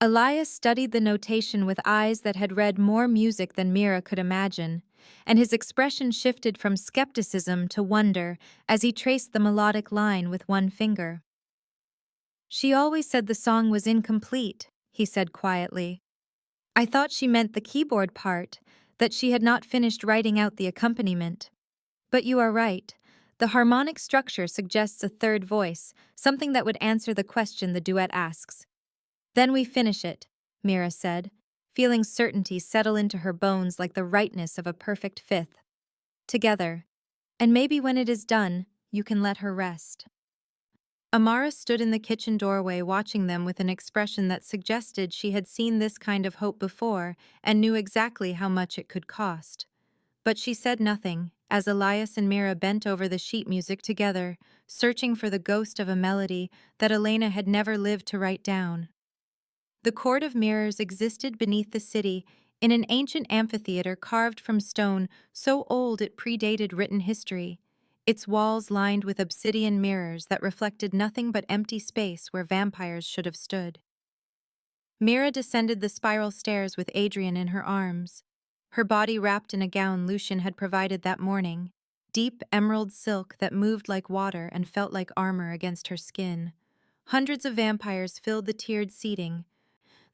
Elias studied the notation with eyes that had read more music than Mira could imagine, and his expression shifted from skepticism to wonder as he traced the melodic line with one finger. She always said the song was incomplete, he said quietly. I thought she meant the keyboard part, that she had not finished writing out the accompaniment. But you are right. The harmonic structure suggests a third voice, something that would answer the question the duet asks. Then we finish it, Mira said, feeling certainty settle into her bones like the rightness of a perfect fifth. Together. And maybe when it is done, you can let her rest. Amara stood in the kitchen doorway watching them with an expression that suggested she had seen this kind of hope before and knew exactly how much it could cost. But she said nothing, as Elias and Mira bent over the sheet music together, searching for the ghost of a melody that Elena had never lived to write down. The Court of Mirrors existed beneath the city in an ancient amphitheater carved from stone so old it predated written history, its walls lined with obsidian mirrors that reflected nothing but empty space where vampires should have stood. Mira descended the spiral stairs with Adrian in her arms, her body wrapped in a gown Lucien had provided that morning, deep emerald silk that moved like water and felt like armor against her skin. Hundreds of vampires filled the tiered seating,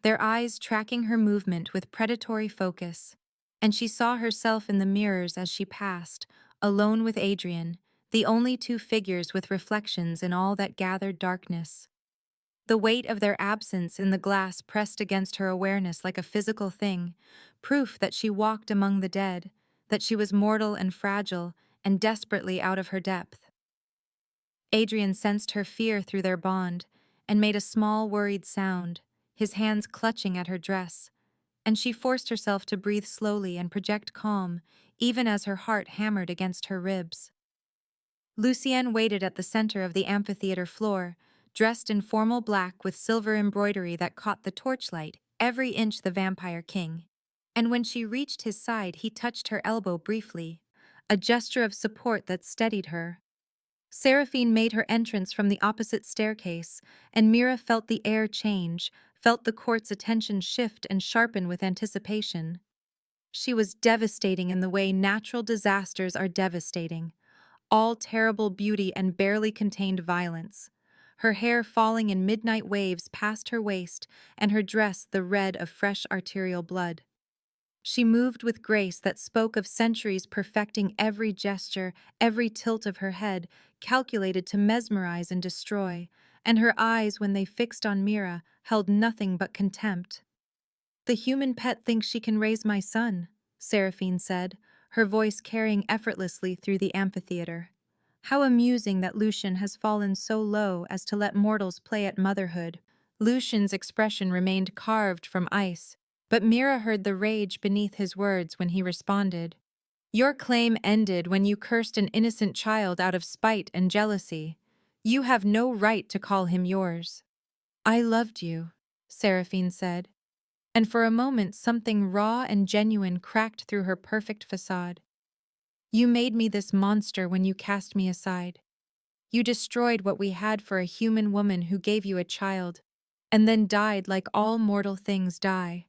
their eyes tracking her movement with predatory focus, and she saw herself in the mirrors as she passed, alone with Adrian, the only two figures with reflections in all that gathered darkness. The weight of their absence in the glass pressed against her awareness like a physical thing, proof that she walked among the dead, that she was mortal and fragile and desperately out of her depth. Adrian sensed her fear through their bond and made a small, worried sound, his hands clutching at her dress, and she forced herself to breathe slowly and project calm, even as her heart hammered against her ribs. Lucien waited at the center of the amphitheater floor, dressed in formal black with silver embroidery that caught the torchlight, every inch the vampire king. And when she reached his side, he touched her elbow briefly, a gesture of support that steadied her. Seraphine made her entrance from the opposite staircase, and Mira felt the air change, felt the court's attention shift and sharpen with anticipation. She was devastating in the way natural disasters are devastating. all terrible beauty and barely contained violence. Her hair falling in midnight waves past her waist, and her dress the red of fresh arterial blood. She moved with grace that spoke of centuries perfecting every gesture, every tilt of her head, calculated to mesmerize and destroy, and her eyes, when they fixed on Mira, held nothing but contempt. "The human pet thinks she can raise my son," Seraphine said, her voice carrying effortlessly through the amphitheater. "How amusing that Lucien has fallen so low as to let mortals play at motherhood." Lucien's expression remained carved from ice, but Mira heard the rage beneath his words when he responded. "Your claim ended when you cursed an innocent child out of spite and jealousy. You have no right to call him yours." "I loved you," Seraphine said, and for a moment something raw and genuine cracked through her perfect facade. "You made me this monster when you cast me aside. You destroyed what we had for a human woman who gave you a child, and then died like all mortal things die.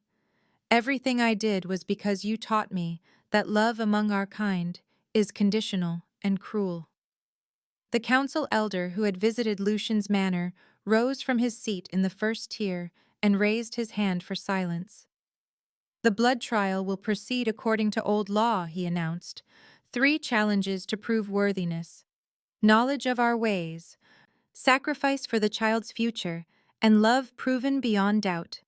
Everything I did was because you taught me that love among our kind is conditional and cruel." The council elder who had visited Lucien's manor rose from his seat in the first tier and raised his hand for silence. "The blood trial will proceed according to old law," he announced. "3 challenges to prove worthiness: knowledge of our ways, sacrifice for the child's future, and love proven beyond doubt.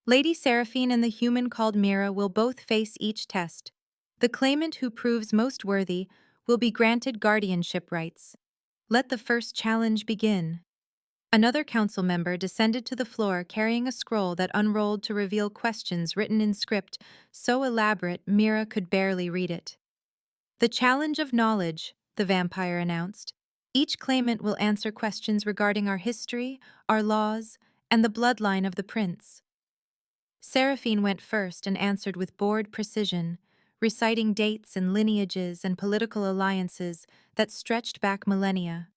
Lady Seraphine and the human called Mira will both face each test. The claimant who proves most worthy will be granted guardianship rights. Let the first challenge begin." Another council member descended to the floor carrying a scroll that unrolled to reveal questions written in script so elaborate Mira could barely read it. "The challenge of knowledge," the vampire announced. "Each claimant will answer questions regarding our history, our laws, and the bloodline of the prince." Seraphine went first and answered with bored precision, reciting dates and lineages and political alliances that stretched back millennia.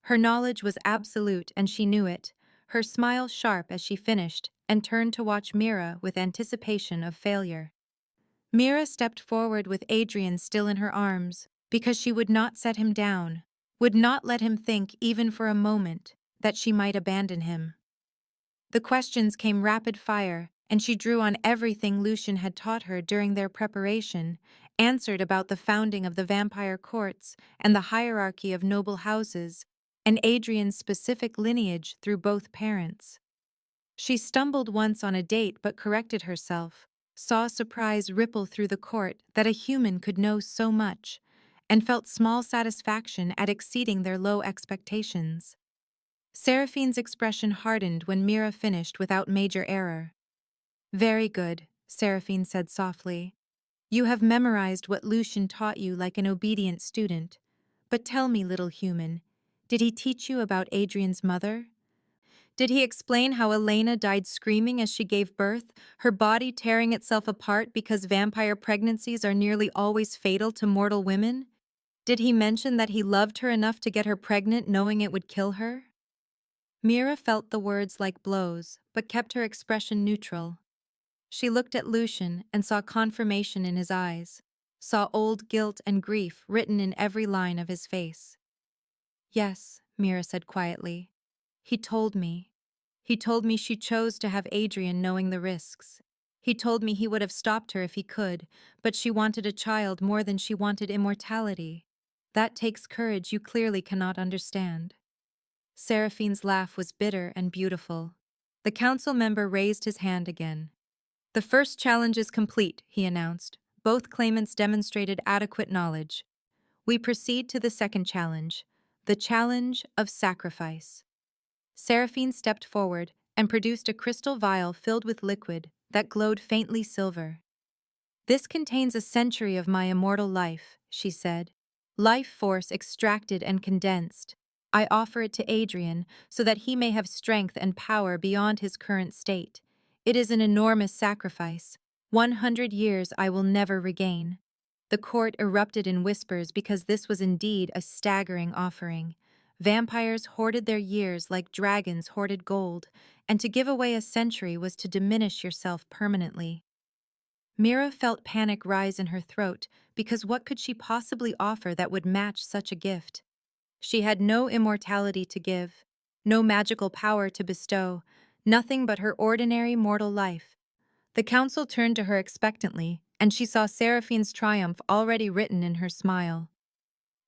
Her knowledge was absolute and she knew it, her smile sharp as she finished and turned to watch Mira with anticipation of failure. Mira stepped forward with Adrian still in her arms, because she would not set him down, would not let him think even for a moment that she might abandon him. The questions came rapid fire, and she drew on everything Lucien had taught her during their preparation, answered about the founding of the vampire courts and the hierarchy of noble houses, and Adrian's specific lineage through both parents. She stumbled once on a date but corrected herself, saw surprise ripple through the court that a human could know so much, and felt small satisfaction at exceeding their low expectations. Seraphine's expression hardened when Mira finished without major error. "Very good," Seraphine said softly. "You have memorized what Lucien taught you like an obedient student. But tell me, little human, did he teach you about Adrian's mother? Did he explain how Elena died screaming as she gave birth, her body tearing itself apart because vampire pregnancies are nearly always fatal to mortal women? Did he mention that he loved her enough to get her pregnant knowing it would kill her?" Mira felt the words like blows, but kept her expression neutral. She looked at Lucien and saw confirmation in his eyes, saw old guilt and grief written in every line of his face. "Yes," Mira said quietly. "He told me. He told me she chose to have Adrian knowing the risks. He told me he would have stopped her if he could, but she wanted a child more than she wanted immortality. That takes courage you clearly cannot understand." Seraphine's laugh was bitter and beautiful. The council member raised his hand again. "The first challenge is complete," he announced. Both claimants demonstrated adequate knowledge. "We proceed to the second challenge, the challenge of sacrifice." Seraphine stepped forward and produced a crystal vial filled with liquid that glowed faintly silver. "This contains a century of my immortal life," she said. "Life force extracted and condensed. I offer it to Adrian so that he may have strength and power beyond his current state. It is an enormous sacrifice. 100 years I will never regain." The court erupted in whispers because this was indeed a staggering offering. Vampires hoarded their years like dragons hoarded gold, and to give away a century was to diminish yourself permanently. Mira felt panic rise in her throat because what could she possibly offer that would match such a gift? She had no immortality to give, no magical power to bestow, nothing but her ordinary mortal life. The council turned to her expectantly, and she saw Seraphine's triumph already written in her smile.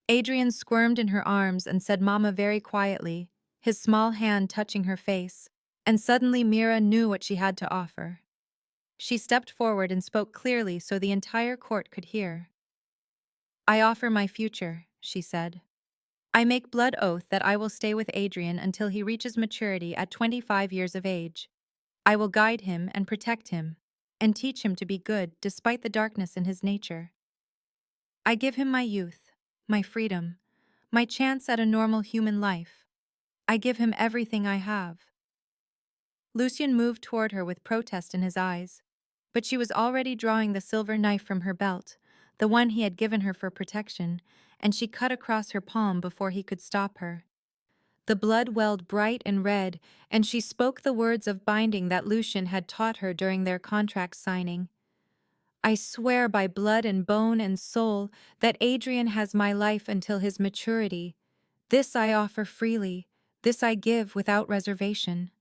Adrian squirmed in her arms and said Mama very quietly, his small hand touching her face, and suddenly Mira knew what she had to offer. She stepped forward and spoke clearly so the entire court could hear. I offer my future, she said. I make blood oath that I will stay with Adrian until he reaches maturity at 25 years of age. I will guide him and protect him, and teach him to be good despite the darkness in his nature. I give him my youth, my freedom, my chance at a normal human life. I give him everything I have. Lucien moved toward her with protest in his eyes, but she was already drawing the silver knife from her belt, the one he had given her for protection, and she cut across her palm before he could stop her. The blood welled bright and red, and she spoke the words of binding that Lucien had taught her during their contract signing. I swear by blood and bone and soul that Adrian has my life until his maturity. This I offer freely, this I give without reservation.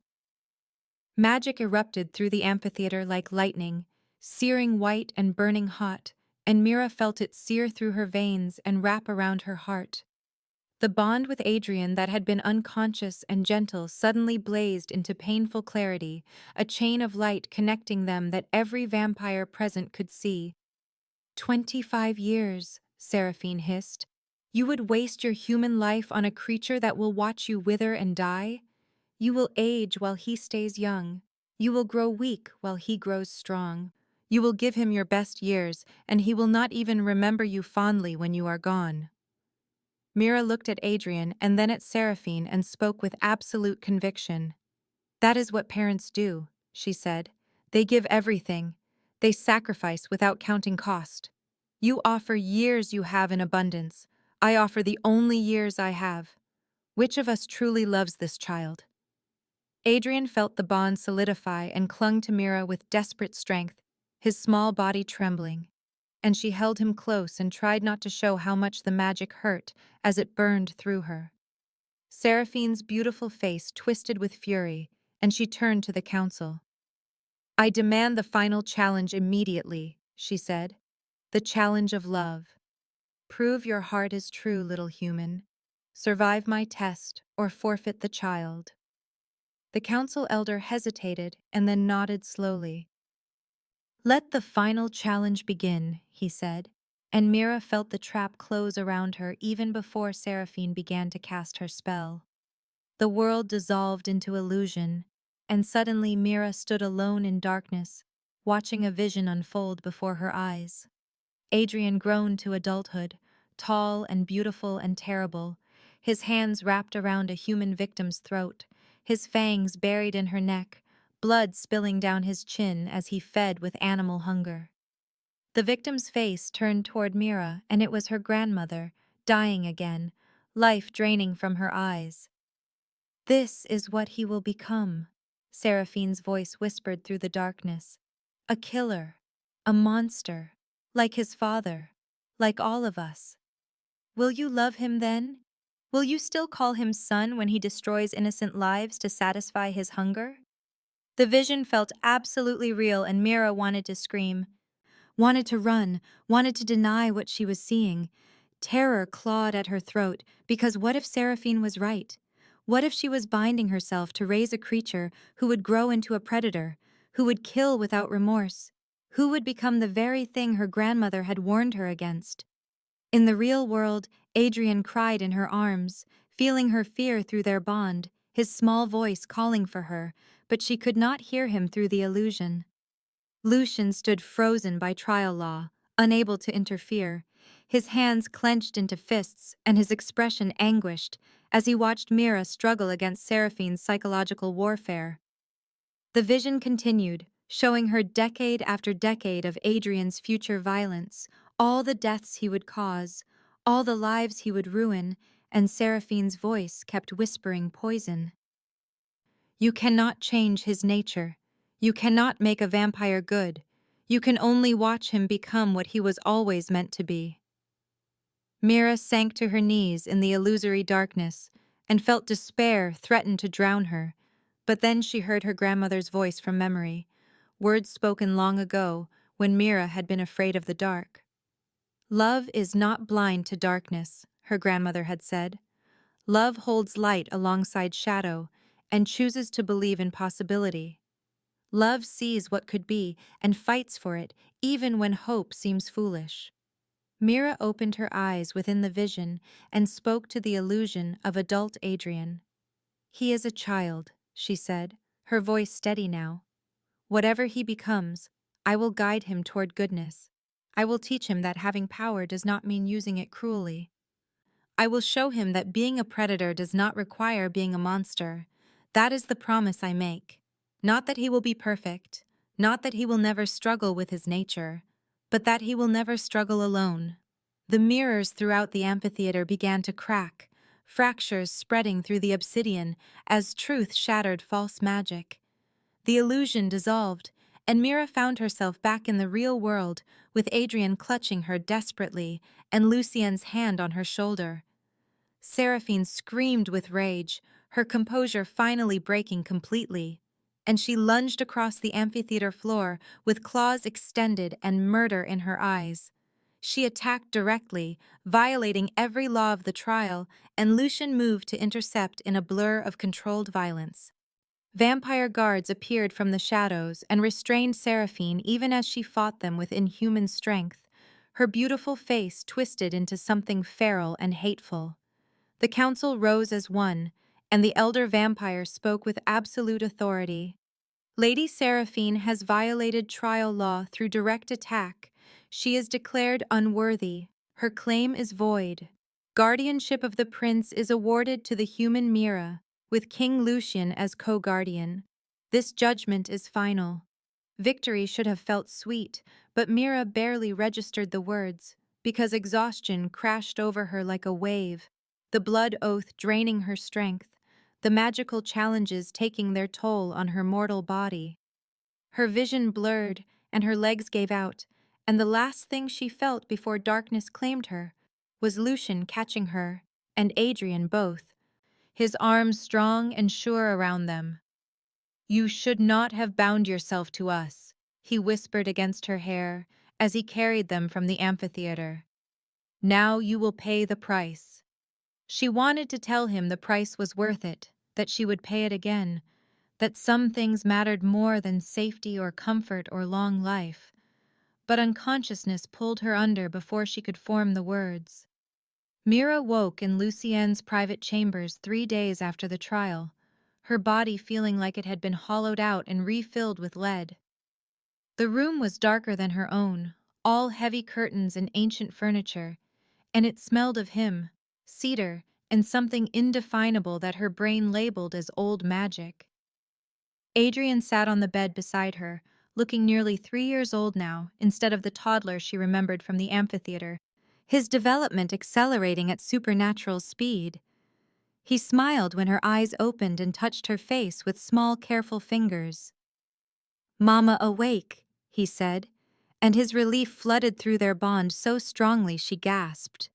Magic erupted through the amphitheater like lightning, searing white and burning hot, and Mira felt it sear through her veins and wrap around her heart. The bond with Adrian that had been unconscious and gentle suddenly blazed into painful clarity, a chain of light connecting them that every vampire present could see. 25 years, Seraphine hissed. You would waste your human life on a creature that will watch you wither and die? You will age while he stays young. You will grow weak while he grows strong. You will give him your best years, and he will not even remember you fondly when you are gone. Mira looked at Adrian and then at Seraphine and spoke with absolute conviction. That is what parents do, she said. They give everything. They sacrifice without counting cost. You offer years you have in abundance. I offer the only years I have. Which of us truly loves this child? Adrian felt the bond solidify and clung to Mira with desperate strength, his small body trembling. And she held him close and tried not to show how much the magic hurt as it burned through her. Seraphine's beautiful face twisted with fury, and she turned to the council. I demand the final challenge immediately, she said. The challenge of love. Prove your heart is true, little human. Survive my test or forfeit the child. The council elder hesitated and then nodded slowly. Let the final challenge begin, he said, and Mira felt the trap close around her even before Seraphine began to cast her spell. The world dissolved into illusion, and suddenly Mira stood alone in darkness, watching a vision unfold before her eyes. Adrian grown to adulthood, tall and beautiful and terrible, his hands wrapped around a human victim's throat, his fangs buried in her neck, blood spilling down his chin as he fed with animal hunger. The victim's face turned toward Mira, and it was her grandmother, dying again, life draining from her eyes. This is what he will become, Seraphine's voice whispered through the darkness. A killer, a monster, like his father, like all of us. Will you love him then? Will you still call him son when he destroys innocent lives to satisfy his hunger? The vision felt absolutely real, and Mira wanted to scream, wanted to run, wanted to deny what she was seeing. Terror clawed at her throat, because what if Seraphine was right? What if she was binding herself to raise a creature who would grow into a predator, who would kill without remorse, who would become the very thing her grandmother had warned her against? In the real world, Adrian cried in her arms, feeling her fear through their bond, his small voice calling for her, but she could not hear him through the illusion. Lucien stood frozen by trial law, unable to interfere, his hands clenched into fists and his expression anguished as he watched Mira struggle against Seraphine's psychological warfare. The vision continued, showing her decade after decade of Adrian's future violence, all the deaths he would cause, all the lives he would ruin, and Seraphine's voice kept whispering poison. You cannot change his nature. You cannot make a vampire good. You can only watch him become what he was always meant to be. Mira sank to her knees in the illusory darkness and felt despair threaten to drown her, but then she heard her grandmother's voice from memory, words spoken long ago when Mira had been afraid of the dark. Love is not blind to darkness, her grandmother had said. Love holds light alongside shadow and chooses to believe in possibility. Love sees what could be and fights for it even when hope seems foolish. Mira opened her eyes within the vision and spoke to the illusion of adult Adrian. He is a child, she said, her voice steady now. Whatever he becomes, I will guide him toward goodness. I will teach him that having power does not mean using it cruelly. I will show him that being a predator does not require being a monster. That is the promise I make. Not that he will be perfect, not that he will never struggle with his nature, but that he will never struggle alone. The mirrors throughout the amphitheater began to crack, fractures spreading through the obsidian as truth shattered false magic. The illusion dissolved, and Mira found herself back in the real world, with Adrian clutching her desperately and Lucien's hand on her shoulder. Seraphine screamed with rage, her composure finally breaking completely, and she lunged across the amphitheater floor with claws extended and murder in her eyes. She attacked directly, violating every law of the trial, and Lucien moved to intercept in a blur of controlled violence. Vampire guards appeared from the shadows and restrained Seraphine even as she fought them with inhuman strength, her beautiful face twisted into something feral and hateful. The council rose as one, and the elder vampire spoke with absolute authority. Lady Seraphine has violated trial law through direct attack. She is declared unworthy. Her claim is void. Guardianship of the prince is awarded to the human Mira, with King Lucien as co-guardian. This judgment is final. Victory should have felt sweet, but Mira barely registered the words, because exhaustion crashed over her like a wave, the blood oath draining her strength, the magical challenges taking their toll on her mortal body. Her vision blurred, and her legs gave out, and the last thing she felt before darkness claimed her was Lucien catching her, and Adrian both, his arms strong and sure around them. "You should not have bound yourself to us," he whispered against her hair as he carried them from the amphitheater. "Now you will pay the price." She wanted to tell him the price was worth it, that she would pay it again, that some things mattered more than safety or comfort or long life, but unconsciousness pulled her under before she could form the words. Mira woke in Lucien's private chambers 3 days after the trial, her body feeling like it had been hollowed out and refilled with lead. The room was darker than her own, all heavy curtains and ancient furniture, and it smelled of him, cedar, and something indefinable that her brain labeled as old magic. Adrian sat on the bed beside her, looking nearly 3 years old now, instead of the toddler she remembered from the amphitheater, his development accelerating at supernatural speed. He smiled when her eyes opened and touched her face with small, careful fingers. "Mama, awake," he said, and his relief flooded through their bond so strongly she gasped.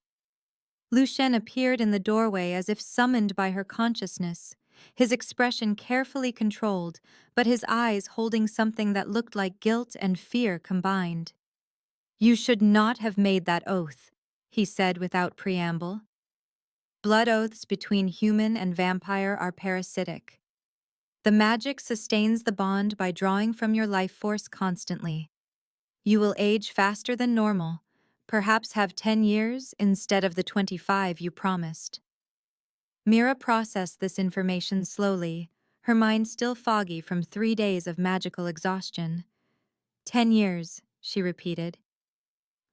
Lucien appeared in the doorway as if summoned by her consciousness, his expression carefully controlled, but his eyes holding something that looked like guilt and fear combined. "You should not have made that oath," he said without preamble. Blood oaths between human and vampire are parasitic. The magic sustains the bond by drawing from your life force constantly. You will age faster than normal, perhaps have 10 years instead of the 25 you promised. Mira processed this information slowly, her mind still foggy from 3 days of magical exhaustion. 10 years, she repeated.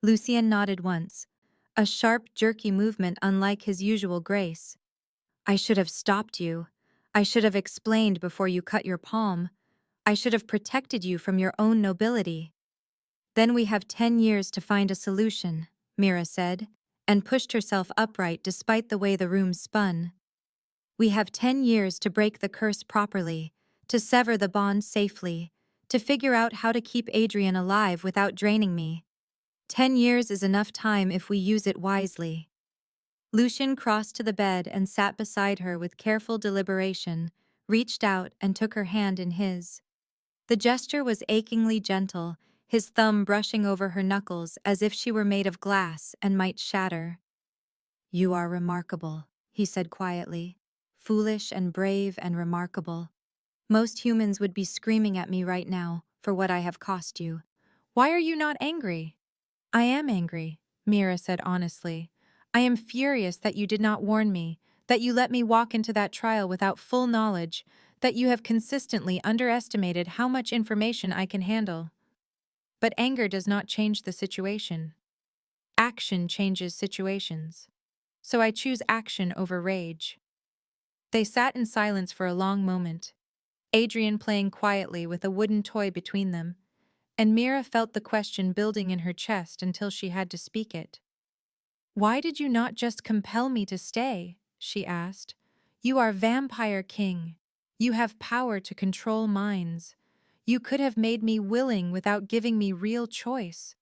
Lucien nodded once, a sharp, jerky movement unlike his usual grace. "I should have stopped you. I should have explained before you cut your palm. I should have protected you from your own nobility." "Then we have 10 years to find a solution," Mira said, and pushed herself upright despite the way the room spun. "We have 10 years to break the curse properly, to sever the bond safely, to figure out how to keep Adrian alive without draining me. 10 years is enough time if we use it wisely. Lucien crossed to the bed and sat beside her with careful deliberation, reached out and took her hand in his. The gesture was achingly gentle, his thumb brushing over her knuckles as if she were made of glass and might shatter. "You are remarkable," he said quietly. "Foolish and brave and remarkable. Most humans would be screaming at me right now for what I have cost you. Why are you not angry?" "I am angry," Mira said honestly. "I am furious that you did not warn me, that you let me walk into that trial without full knowledge, that you have consistently underestimated how much information I can handle. But anger does not change the situation. Action changes situations. So I choose action over rage." They sat in silence for a long moment, Adrian playing quietly with a wooden toy between them, and Mira felt the question building in her chest until she had to speak it. "Why did you not just compel me to stay?" she asked. "You are Vampire King. You have power to control minds. You could have made me willing without giving me real choice.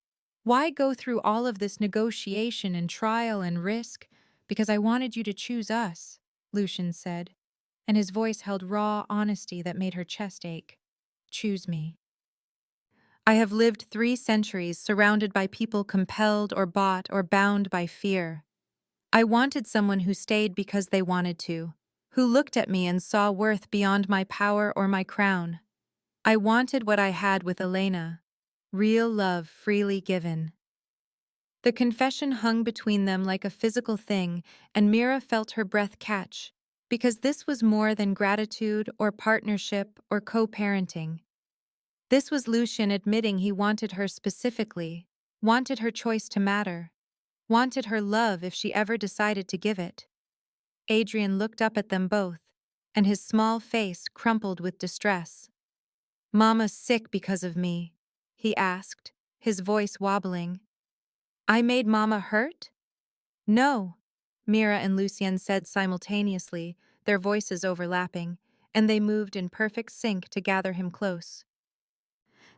Why go through all of this negotiation and trial and risk? Because I wanted you to choose us," Lucien said, and his voice held raw honesty that made her chest ache. "Choose me. I have lived 3 centuries surrounded by people compelled or bought or bound by fear. I wanted someone who stayed because they wanted to, who looked at me and saw worth beyond my power or my crown. I wanted what I had with Elena, real love freely given." The confession hung between them like a physical thing, and Mira felt her breath catch, because this was more than gratitude or partnership or co-parenting. This was Lucien admitting he wanted her specifically, wanted her choice to matter, wanted her love if she ever decided to give it. Adrian looked up at them both, and his small face crumpled with distress. "Mama's sick because of me?" he asked, his voice wobbling. "I made Mama hurt?" "No," Mira and Lucien said simultaneously, their voices overlapping, and they moved in perfect sync to gather him close.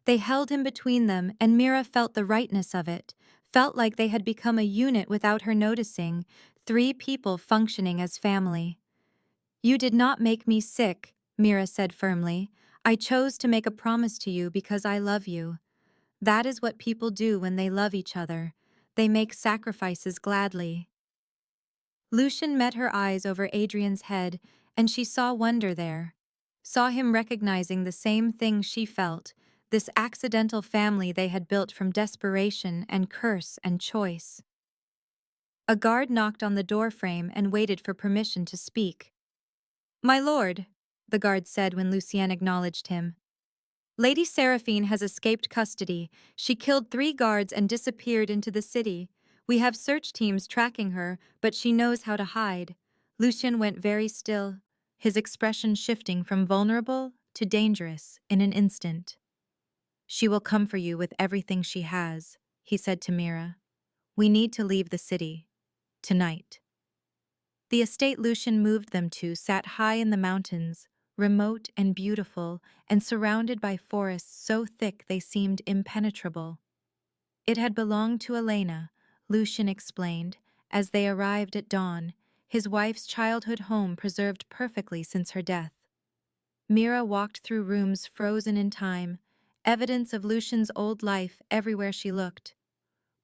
They held him between them, and Mira felt the rightness of it, felt like they had become a unit without her noticing, 3 people functioning as family. "You did not make me sick," Mira said firmly. "I chose to make a promise to you because I love you. That is what people do when they love each other. They make sacrifices gladly." Lucien met her eyes over Adrian's head, and she saw wonder there. Saw him recognizing the same thing she felt, this accidental family they had built from desperation and curse and choice. A guard knocked on the doorframe and waited for permission to speak. "My lord," the guard said when Lucien acknowledged him. "Lady Seraphine has escaped custody. She killed 3 guards and disappeared into the city. We have search teams tracking her, but she knows how to hide." Lucien went very still, his expression shifting from vulnerable to dangerous in an instant. "She will come for you with everything she has," he said to Mira. "We need to leave the city. Tonight." The estate Lucien moved them to sat high in the mountains, remote and beautiful, and surrounded by forests so thick they seemed impenetrable. It had belonged to Elena, Lucien explained, as they arrived at dawn, his wife's childhood home preserved perfectly since her death. Mira walked through rooms frozen in time, evidence of Lucien's old life everywhere she looked.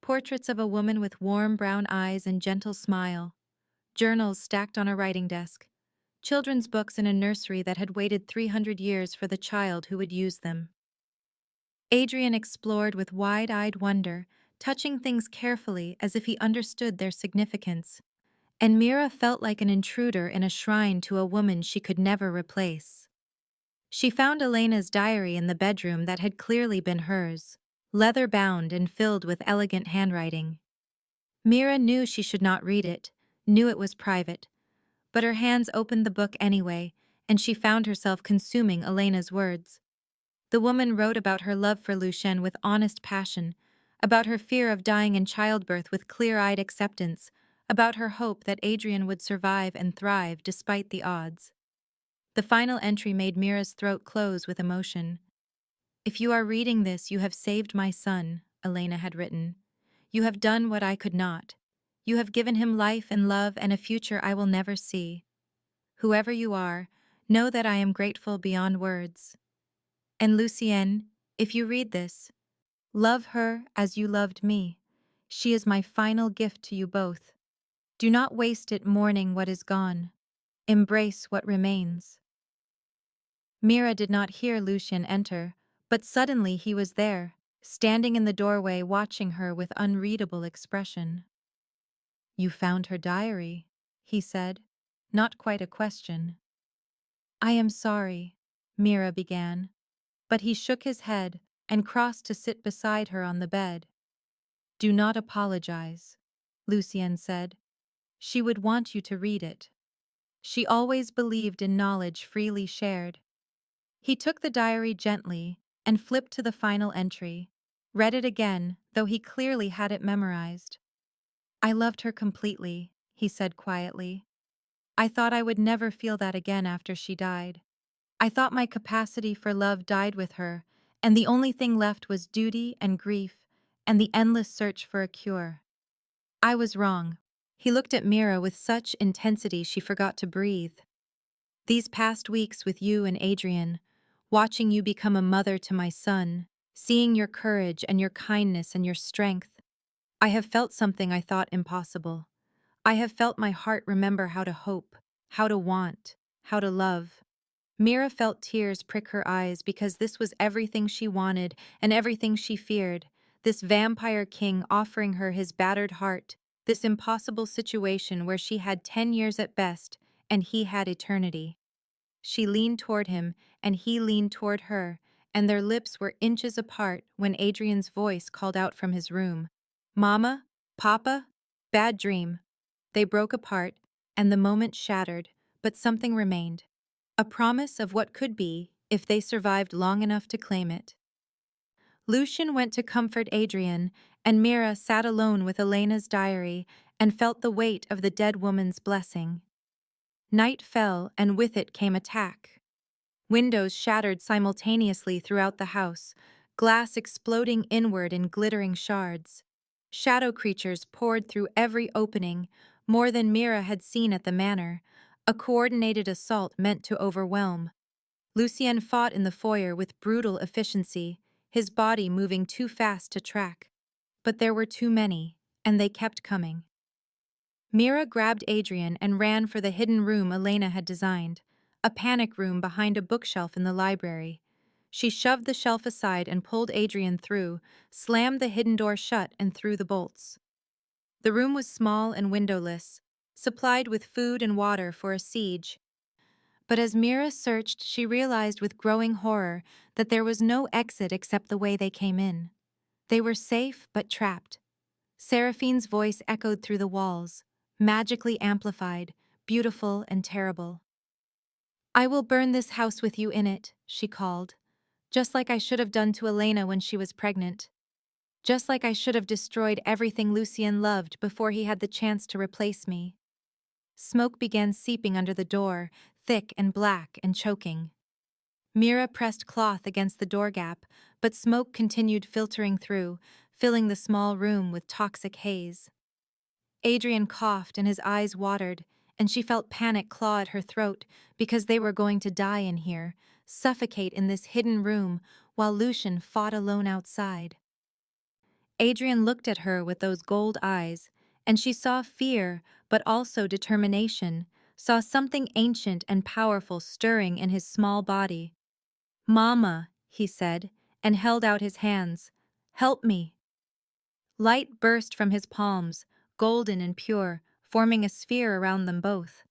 Portraits of a woman with warm brown eyes and gentle smile, journals stacked on a writing desk, children's books in a nursery that had waited 300 years for the child who would use them. Adrian explored with wide-eyed wonder, touching things carefully as if he understood their significance, and Mira felt like an intruder in a shrine to a woman she could never replace. She found Elena's diary in the bedroom that had clearly been hers, leather-bound and filled with elegant handwriting. Mira knew she should not read it, knew it was private, but her hands opened the book anyway, and she found herself consuming Elena's words. The woman wrote about her love for Lucien with honest passion, about her fear of dying in childbirth with clear-eyed acceptance, about her hope that Adrian would survive and thrive despite the odds. The final entry made Mira's throat close with emotion. If you are reading this, you have saved my son, Elena had written. You have done what I could not. You have given him life and love and a future I will never see. Whoever you are, know that I am grateful beyond words. And Lucien, if you read this, love her as you loved me. She is my final gift to you both. Do not waste it mourning what is gone. Embrace what remains. Mira did not hear Lucien enter, but suddenly he was there, standing in the doorway watching her with unreadable expression. You found her diary, he said, not quite a question. I am sorry, Mira began, but he shook his head and crossed to sit beside her on the bed. Do not apologize, Lucien said. She would want you to read it. She always believed in knowledge freely shared. He took the diary gently and flipped to the final entry, read it again, though he clearly had it memorized. I loved her completely, he said quietly. I thought I would never feel that again after she died. I thought my capacity for love died with her, and the only thing left was duty and grief and the endless search for a cure. I was wrong. He looked at Mira with such intensity she forgot to breathe. These past weeks with you and Adrian, watching you become a mother to my son, seeing your courage and your kindness and your strength, I have felt something I thought impossible. I have felt my heart remember how to hope, how to want, how to love. Mira felt tears prick her eyes because this was everything she wanted and everything she feared, this vampire king offering her his battered heart, this impossible situation where she had 10 years at best and he had eternity. She leaned toward him and he leaned toward her, and their lips were inches apart when Adrian's voice called out from his room. Mama? Papa? Bad dream. They broke apart, and the moment shattered, but something remained. A promise of what could be if they survived long enough to claim it. Lucien went to comfort Adrian, and Mira sat alone with Elena's diary and felt the weight of the dead woman's blessing. Night fell, and with it came attack. Windows shattered simultaneously throughout the house, glass exploding inward in glittering shards. Shadow creatures poured through every opening, more than Mira had seen at the manor, a coordinated assault meant to overwhelm. Lucien fought in the foyer with brutal efficiency, his body moving too fast to track. But there were too many, and they kept coming. Mira grabbed Adrian and ran for the hidden room Elena had designed, a panic room behind a bookshelf in the library. She shoved the shelf aside and pulled Adrian through, slammed the hidden door shut and threw the bolts. The room was small and windowless, supplied with food and water for a siege. But as Mira searched, she realized with growing horror that there was no exit except the way they came in. They were safe but trapped. Seraphine's voice echoed through the walls, magically amplified, beautiful and terrible. I will burn this house with you in it, she called, just like I should have done to Elena when she was pregnant. Just like I should have destroyed everything Lucien loved before he had the chance to replace me. Smoke began seeping under the door, thick and black and choking. Mira pressed cloth against the door gap, but smoke continued filtering through, filling the small room with toxic haze. Adrian coughed and his eyes watered, and she felt panic claw at her throat because they were going to die in here, suffocate in this hidden room while Lucien fought alone outside. Adrian looked at her with those gold eyes, and she saw fear, but also determination, saw something ancient and powerful stirring in his small body. Mama, he said, and held out his hands. Help me. Light burst from his palms, golden and pure, forming a sphere around them both.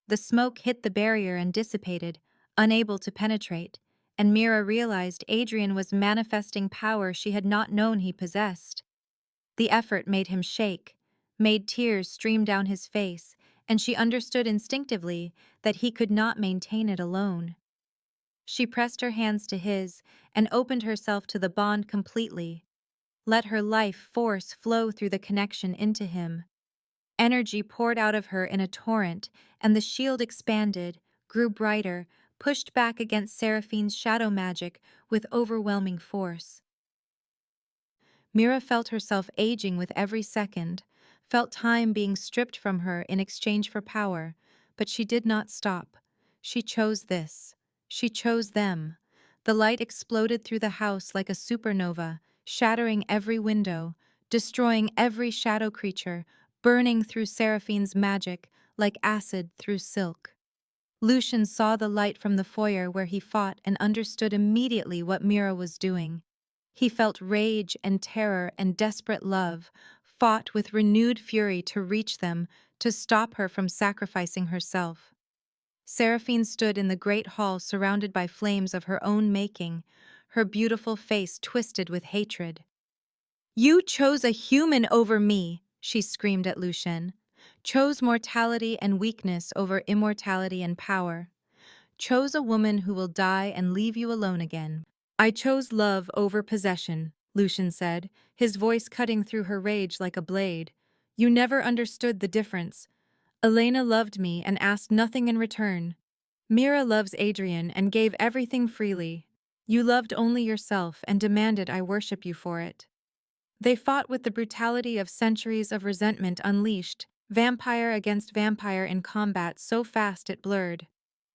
The smoke hit the barrier and dissipated, unable to penetrate, and Mira realized Adrian was manifesting power she had not known he possessed. The effort made him shake, made tears stream down his face, and she understood instinctively that he could not maintain it alone. She pressed her hands to his and opened herself to the bond completely. Let her life force flow through the connection into him. Energy poured out of her in a torrent, and the shield expanded, grew brighter, pushed back against Seraphine's shadow magic with overwhelming force. Mira felt herself aging with every second, felt time being stripped from her in exchange for power, but she did not stop. She chose this. She chose them. The light exploded through the house like a supernova, shattering every window, destroying every shadow creature, burning through Seraphine's magic like acid through silk. Lucien saw the light from the foyer where he fought and understood immediately what Mira was doing. He felt rage and terror and desperate love, fought with renewed fury to reach them, to stop her from sacrificing herself. Seraphine stood in the great hall surrounded by flames of her own making, her beautiful face twisted with hatred. "You chose a human over me," she screamed at Lucien. "Chose mortality and weakness over immortality and power. Chose a woman who will die and leave you alone again." "I chose love over possession," Lucien said, his voice cutting through her rage like a blade. "You never understood the difference. Elena loved me and asked nothing in return. Mira loves Adrian and gave everything freely. You loved only yourself and demanded I worship you for it." They fought with the brutality of centuries of resentment unleashed, vampire against vampire in combat so fast it blurred.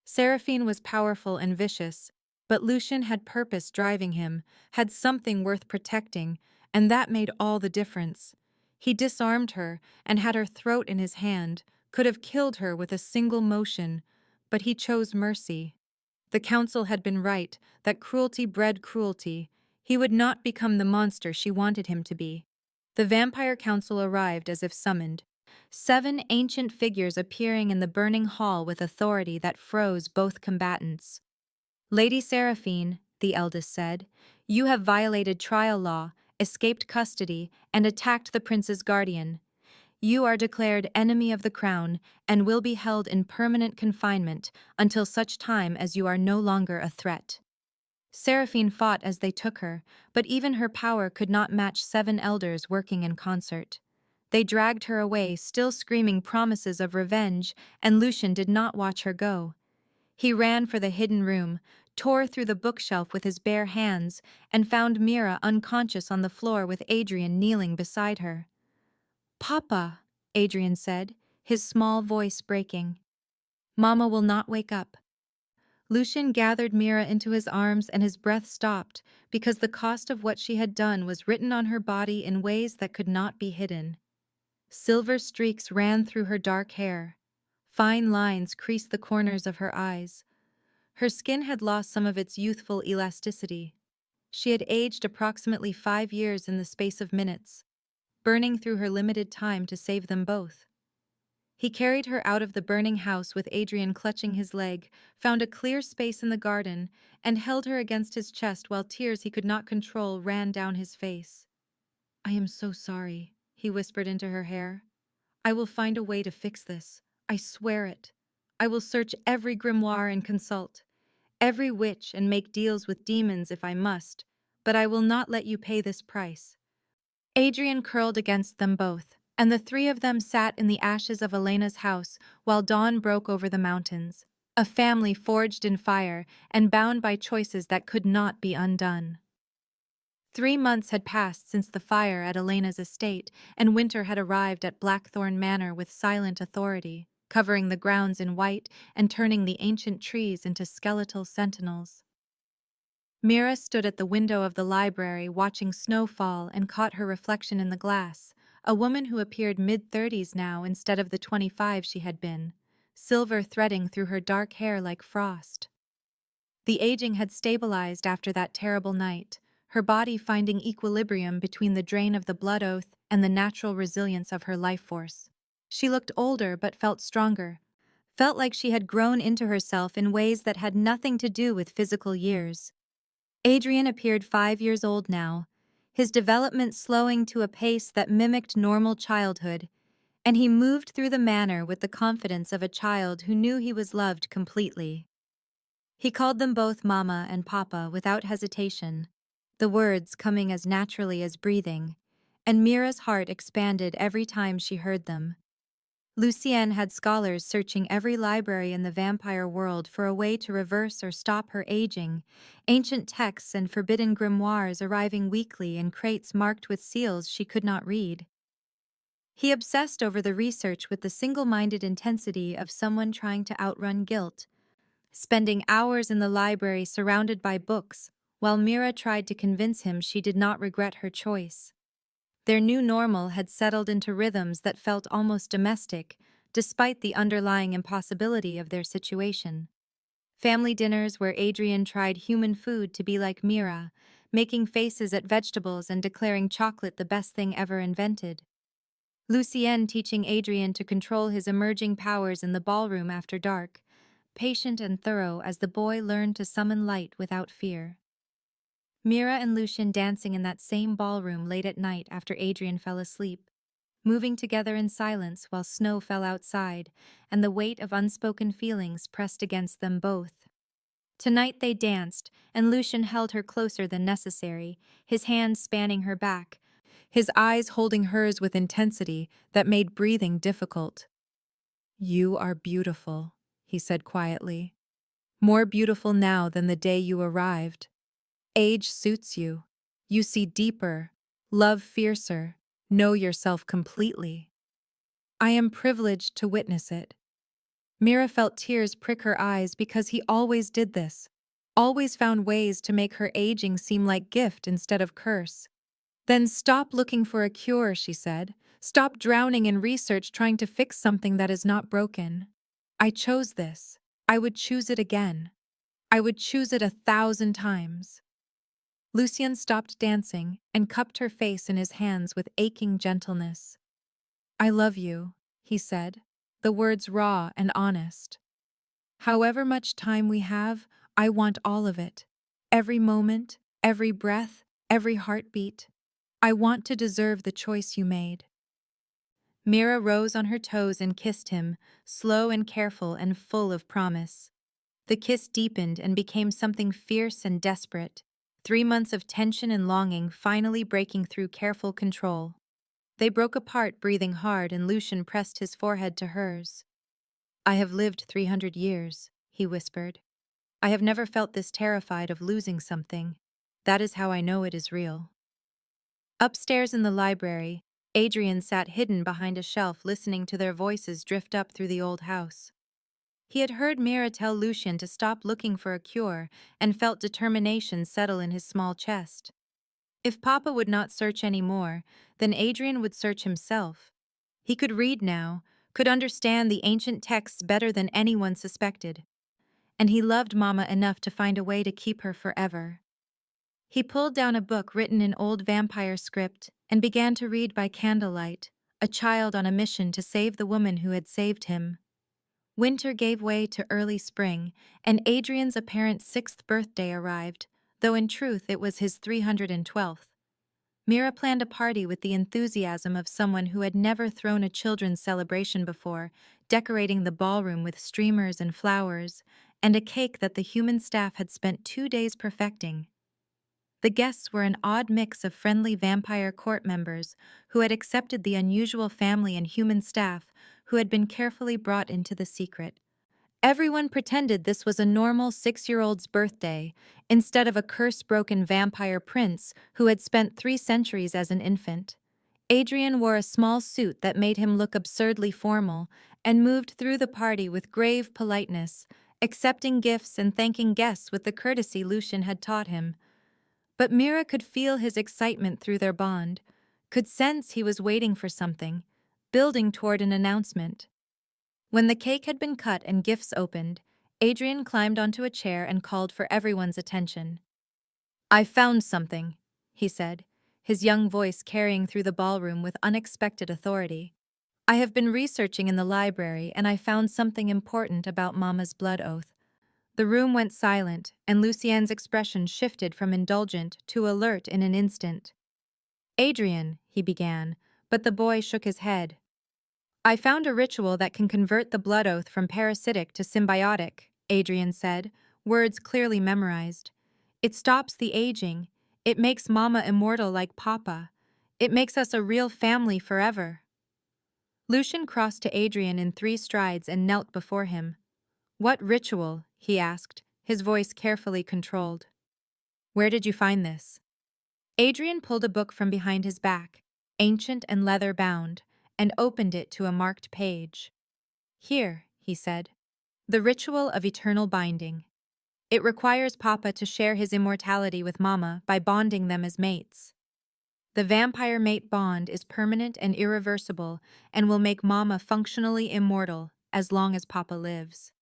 Seraphine was powerful and vicious, but Lucien had purpose driving him, had something worth protecting, and that made all the difference. He disarmed her and had her throat in his hand, could have killed her with a single motion, but he chose mercy. The council had been right, that cruelty bred cruelty. He would not become the monster she wanted him to be. The vampire council arrived as if summoned. 7 ancient figures appearing in the burning hall with authority that froze both combatants. "Lady Seraphine," the eldest said, "you have violated trial law, escaped custody, and attacked the prince's guardian. You are declared enemy of the crown and will be held in permanent confinement until such time as you are no longer a threat." Seraphine fought as they took her, but even her power could not match 7 elders working in concert. They dragged her away, still screaming promises of revenge, and Lucien did not watch her go. He ran for the hidden room, tore through the bookshelf with his bare hands, and found Mira unconscious on the floor with Adrian kneeling beside her. "Papa," Adrian said, his small voice breaking. "Mama will not wake up." Lucien gathered Mira into his arms and his breath stopped because the cost of what she had done was written on her body in ways that could not be hidden. Silver streaks ran through her dark hair. Fine lines creased the corners of her eyes. Her skin had lost some of its youthful elasticity. She had aged approximately 5 years in the space of minutes, burning through her limited time to save them both. He carried her out of the burning house with Adrian clutching his leg, found a clear space in the garden, and held her against his chest while tears he could not control ran down his face. "I am so sorry," he whispered into her hair. "I will find a way to fix this. I swear it. I will search every grimoire and consult, every witch and make deals with demons if I must, but I will not let you pay this price." Adrian curled against them both, and the 3 of them sat in the ashes of Elena's house while dawn broke over the mountains, a family forged in fire and bound by choices that could not be undone. 3 months had passed since the fire at Elena's estate, and winter had arrived at Blackthorn Manor with silent authority, covering the grounds in white and turning the ancient trees into skeletal sentinels. Mira stood at the window of the library watching snow fall and caught her reflection in the glass, a woman who appeared mid-30s now instead of the 25 she had been, silver threading through her dark hair like frost. The aging had stabilized after that terrible night, her body finding equilibrium between the drain of the blood oath and the natural resilience of her life force. She looked older but felt stronger, felt like she had grown into herself in ways that had nothing to do with physical years. Adrian appeared 5 years old now, his development slowing to a pace that mimicked normal childhood, and he moved through the manor with the confidence of a child who knew he was loved completely. He called them both Mama and Papa without hesitation, the words coming as naturally as breathing, and Mira's heart expanded every time she heard them. Lucien had scholars searching every library in the vampire world for a way to reverse or stop her aging, ancient texts and forbidden grimoires arriving weekly in crates marked with seals she could not read. He obsessed over the research with the single-minded intensity of someone trying to outrun guilt, spending hours in the library surrounded by books, while Mira tried to convince him she did not regret her choice. Their new normal had settled into rhythms that felt almost domestic, despite the underlying impossibility of their situation. Family dinners where Adrian tried human food to be like Mira, making faces at vegetables and declaring chocolate the best thing ever invented. Lucien teaching Adrian to control his emerging powers in the ballroom after dark, patient and thorough as the boy learned to summon light without fear. Mira and Lucien dancing in that same ballroom late at night after Adrian fell asleep, moving together in silence while snow fell outside and the weight of unspoken feelings pressed against them both. Tonight they danced, and Lucien held her closer than necessary, his hands spanning her back, his eyes holding hers with intensity that made breathing difficult. "You are beautiful," he said quietly. "More beautiful now than the day you arrived. Age suits you. You see deeper, love fiercer, know yourself completely. I am privileged to witness it." Mira felt tears prick her eyes because he always did this, always found ways to make her aging seem like gift instead of curse. "Then stop looking for a cure," she said. "Stop drowning in research trying to fix something that is not broken. I chose this. I would choose it again. I would choose it 1,000 times." Lucien stopped dancing and cupped her face in his hands with aching gentleness. "I love you," he said, the words raw and honest. "However much time we have, I want all of it. Every moment, every breath, every heartbeat. I want to deserve the choice you made." Mira rose on her toes and kissed him, slow and careful and full of promise. The kiss deepened and became something fierce and desperate, 3 months of tension and longing finally breaking through careful control. They broke apart, breathing hard, and Lucien pressed his forehead to hers. "I have lived 300 years, he whispered. "I have never felt this terrified of losing something. That is how I know it is real." Upstairs in the library, Adrian sat hidden behind a shelf listening to their voices drift up through the old house. He had heard Mira tell Lucien to stop looking for a cure and felt determination settle in his small chest. If Papa would not search any more, then Adrian would search himself. He could read now, could understand the ancient texts better than anyone suspected. And he loved Mama enough to find a way to keep her forever. He pulled down a book written in old vampire script and began to read by candlelight, a child on a mission to save the woman who had saved him. Winter gave way to early spring, and Adrian's apparent 6th birthday arrived, though in truth it was his 312th. Mira planned a party with the enthusiasm of someone who had never thrown a children's celebration before, decorating the ballroom with streamers and flowers, and a cake that the human staff had spent 2 days perfecting. The guests were an odd mix of friendly vampire court members who had accepted the unusual family and human staff who had been carefully brought into the secret. Everyone pretended this was a normal 6-year-old's birthday, instead of a curse-broken vampire prince who had spent 3 centuries as an infant. Adrian wore a small suit that made him look absurdly formal and moved through the party with grave politeness, accepting gifts and thanking guests with the courtesy Lucien had taught him. But Mira could feel his excitement through their bond, could sense he was waiting for something, building toward an announcement. When the cake had been cut and gifts opened, Adrian climbed onto a chair and called for everyone's attention. "I found something," he said, his young voice carrying through the ballroom with unexpected authority. "I have been researching in the library and I found something important about Mama's blood oath." The room went silent, and Lucien's expression shifted from indulgent to alert in an instant. "Adrian," he began, but the boy shook his head. "I found a ritual that can convert the blood oath from parasitic to symbiotic," Adrian said, words clearly memorized. "It stops the aging. It makes Mama immortal like Papa. It makes us a real family forever." Lucien crossed to Adrian in 3 strides and knelt before him. "What ritual?" he asked, his voice carefully controlled. "Where did you find this?" Adrian pulled a book from behind his back, ancient and leather-bound, and opened it to a marked page. "Here," he said. "The ritual of eternal binding. It requires Papa to share his immortality with Mama by bonding them as mates. The vampire mate bond is permanent and irreversible and will make Mama functionally immortal as long as Papa lives."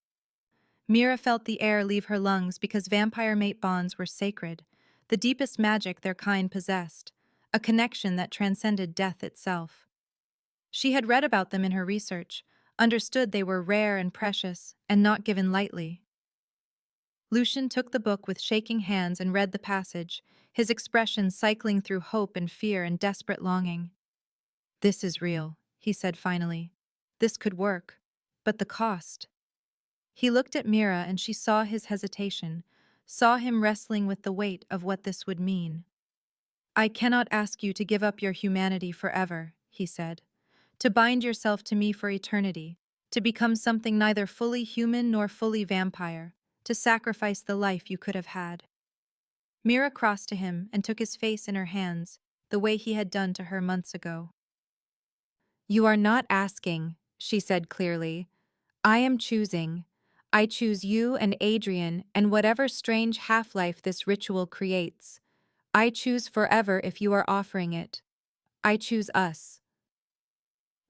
Mira felt the air leave her lungs because vampire mate bonds were sacred, the deepest magic their kind possessed, a connection that transcended death itself. She had read about them in her research, understood they were rare and precious, and not given lightly. Lucien took the book with shaking hands and read the passage, his expression cycling through hope and fear and desperate longing. "This is real," he said finally. "This could work. But the cost." He looked at Mira and she saw his hesitation, saw him wrestling with the weight of what this would mean. "I cannot ask you to give up your humanity forever," he said. "To bind yourself to me for eternity, to become something neither fully human nor fully vampire, to sacrifice the life you could have had." Mira crossed to him and took his face in her hands, the way he had done to her months ago. "You are not asking," she said clearly. "I am choosing. I choose you and Adrian and whatever strange half-life this ritual creates. I choose forever if you are offering it. I choose us."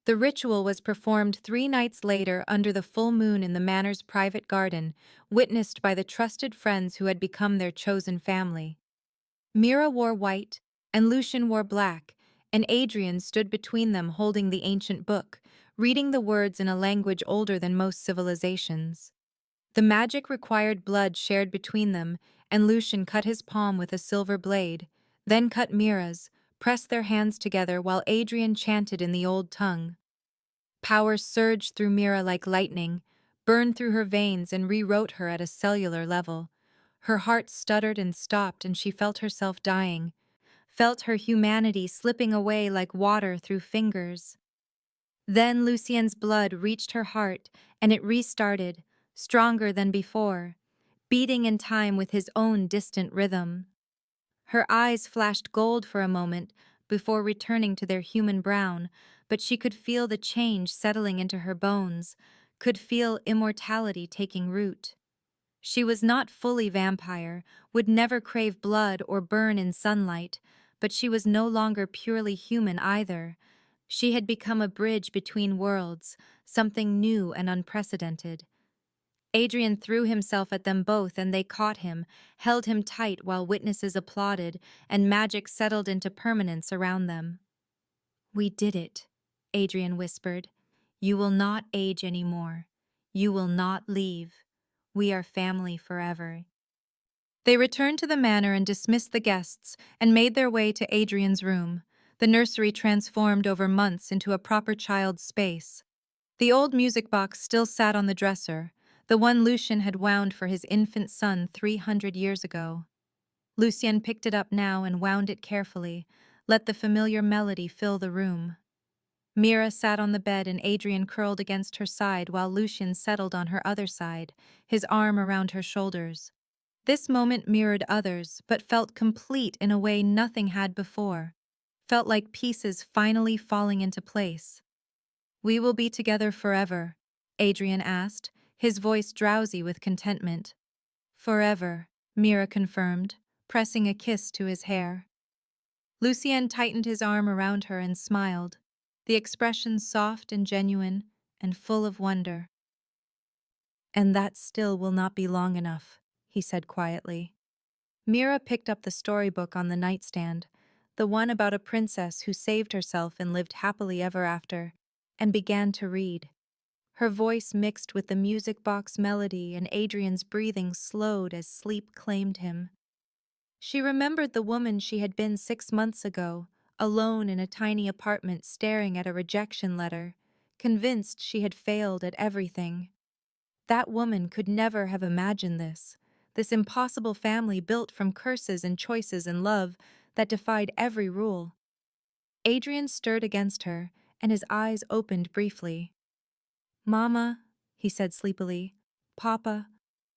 The ritual was performed 3 nights later under the full moon in the manor's private garden, witnessed by the trusted friends who had become their chosen family. Mira wore white, and Lucien wore black, and Adrian stood between them holding the ancient book, reading the words in a language older than most civilizations. The magic required blood shared between them, and Lucien cut his palm with a silver blade, then cut Mira's, pressed their hands together while Adrian chanted in the old tongue. Power surged through Mira like lightning, burned through her veins and rewrote her at a cellular level. Her heart stuttered and stopped and she felt herself dying, felt her humanity slipping away like water through fingers. Then Lucien's blood reached her heart and it restarted, stronger than before, beating in time with his own distant rhythm. Her eyes flashed gold for a moment before returning to their human brown, but she could feel the change settling into her bones, could feel immortality taking root. She was not fully vampire, would never crave blood or burn in sunlight, but she was no longer purely human either. She had become a bridge between worlds, something new and unprecedented. Adrian threw himself at them both and they caught him, held him tight while witnesses applauded, and magic settled into permanence around them. "We did it," Adrian whispered. "You will not age anymore. You will not leave. We are family forever." They returned to the manor and dismissed the guests and made their way to Adrian's room, the nursery transformed over months into a proper child's space. The old music box still sat on the dresser, the one Lucien had wound for his infant son 300 years ago. Lucien picked it up now and wound it carefully, let the familiar melody fill the room. Mira sat on the bed and Adrian curled against her side while Lucien settled on her other side, his arm around her shoulders. This moment mirrored others, but felt complete in a way nothing had before. Felt like pieces finally falling into place. "We will be together forever?" Adrian asked, his voice drowsy with contentment. "Forever," Mira confirmed, pressing a kiss to his hair. Lucien tightened his arm around her and smiled, the expression soft and genuine and full of wonder. "And that still will not be long enough," he said quietly. Mira picked up the storybook on the nightstand, the one about a princess who saved herself and lived happily ever after, and began to read. Her voice mixed with the music box melody and Adrian's breathing slowed as sleep claimed him. She remembered the woman she had been 6 months ago, alone in a tiny apartment staring at a rejection letter, convinced she had failed at everything. That woman could never have imagined this impossible family built from curses and choices and love that defied every rule. Adrian stirred against her, and his eyes opened briefly. "Mama," he said sleepily, "Papa,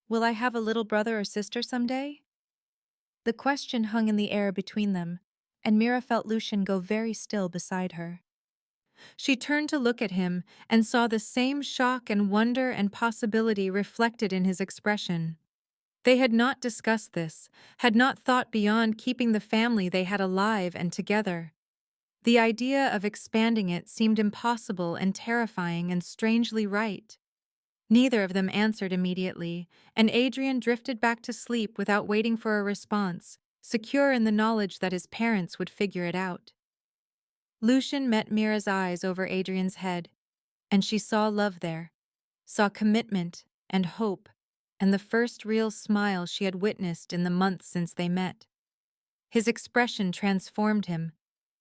will I have a little brother or sister someday?" The question hung in the air between them, and Mira felt Lucien go very still beside her. She turned to look at him and saw the same shock and wonder and possibility reflected in his expression. They had not discussed this, had not thought beyond keeping the family they had alive and together. The idea of expanding it seemed impossible and terrifying and strangely right. Neither of them answered immediately, and Adrian drifted back to sleep without waiting for a response, secure in the knowledge that his parents would figure it out. Lucien met Mira's eyes over Adrian's head, and she saw love there, saw commitment and hope, and the first real smile she had witnessed in the months since they met. His expression transformed him,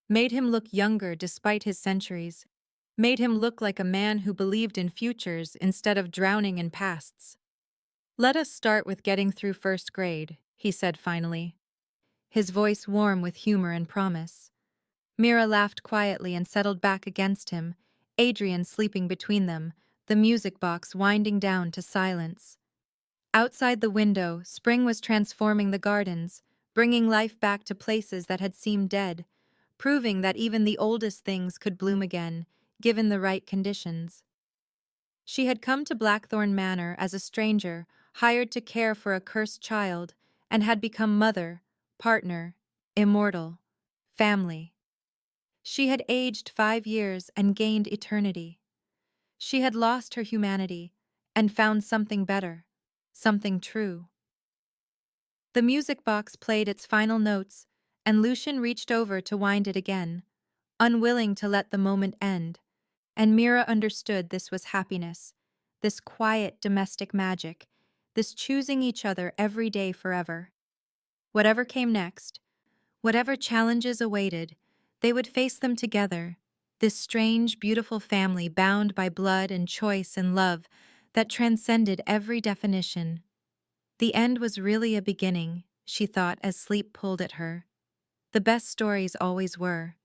made him look younger despite his centuries, made him look like a man who believed in futures instead of drowning in pasts. "Let us start with getting through first grade," he said finally, his voice warm with humor and promise. Mira laughed quietly and settled back against him, Adrian sleeping between them, the music box winding down to silence. Outside the window, spring was transforming the gardens, bringing life back to places that had seemed dead, proving that even the oldest things could bloom again, given the right conditions. She had come to Blackthorn Manor as a stranger, hired to care for a cursed child, and had become mother, partner, immortal, family. She had aged 5 years and gained eternity. She had lost her humanity and found something better, something true. The music box played its final notes, and Lucien reached over to wind it again, unwilling to let the moment end, and Mira understood this was happiness, this quiet domestic magic, this choosing each other every day forever. Whatever came next, whatever challenges awaited, they would face them together, this strange, beautiful family bound by blood and choice and love that transcended every definition. The end was really a beginning, she thought as sleep pulled at her. The best stories always were.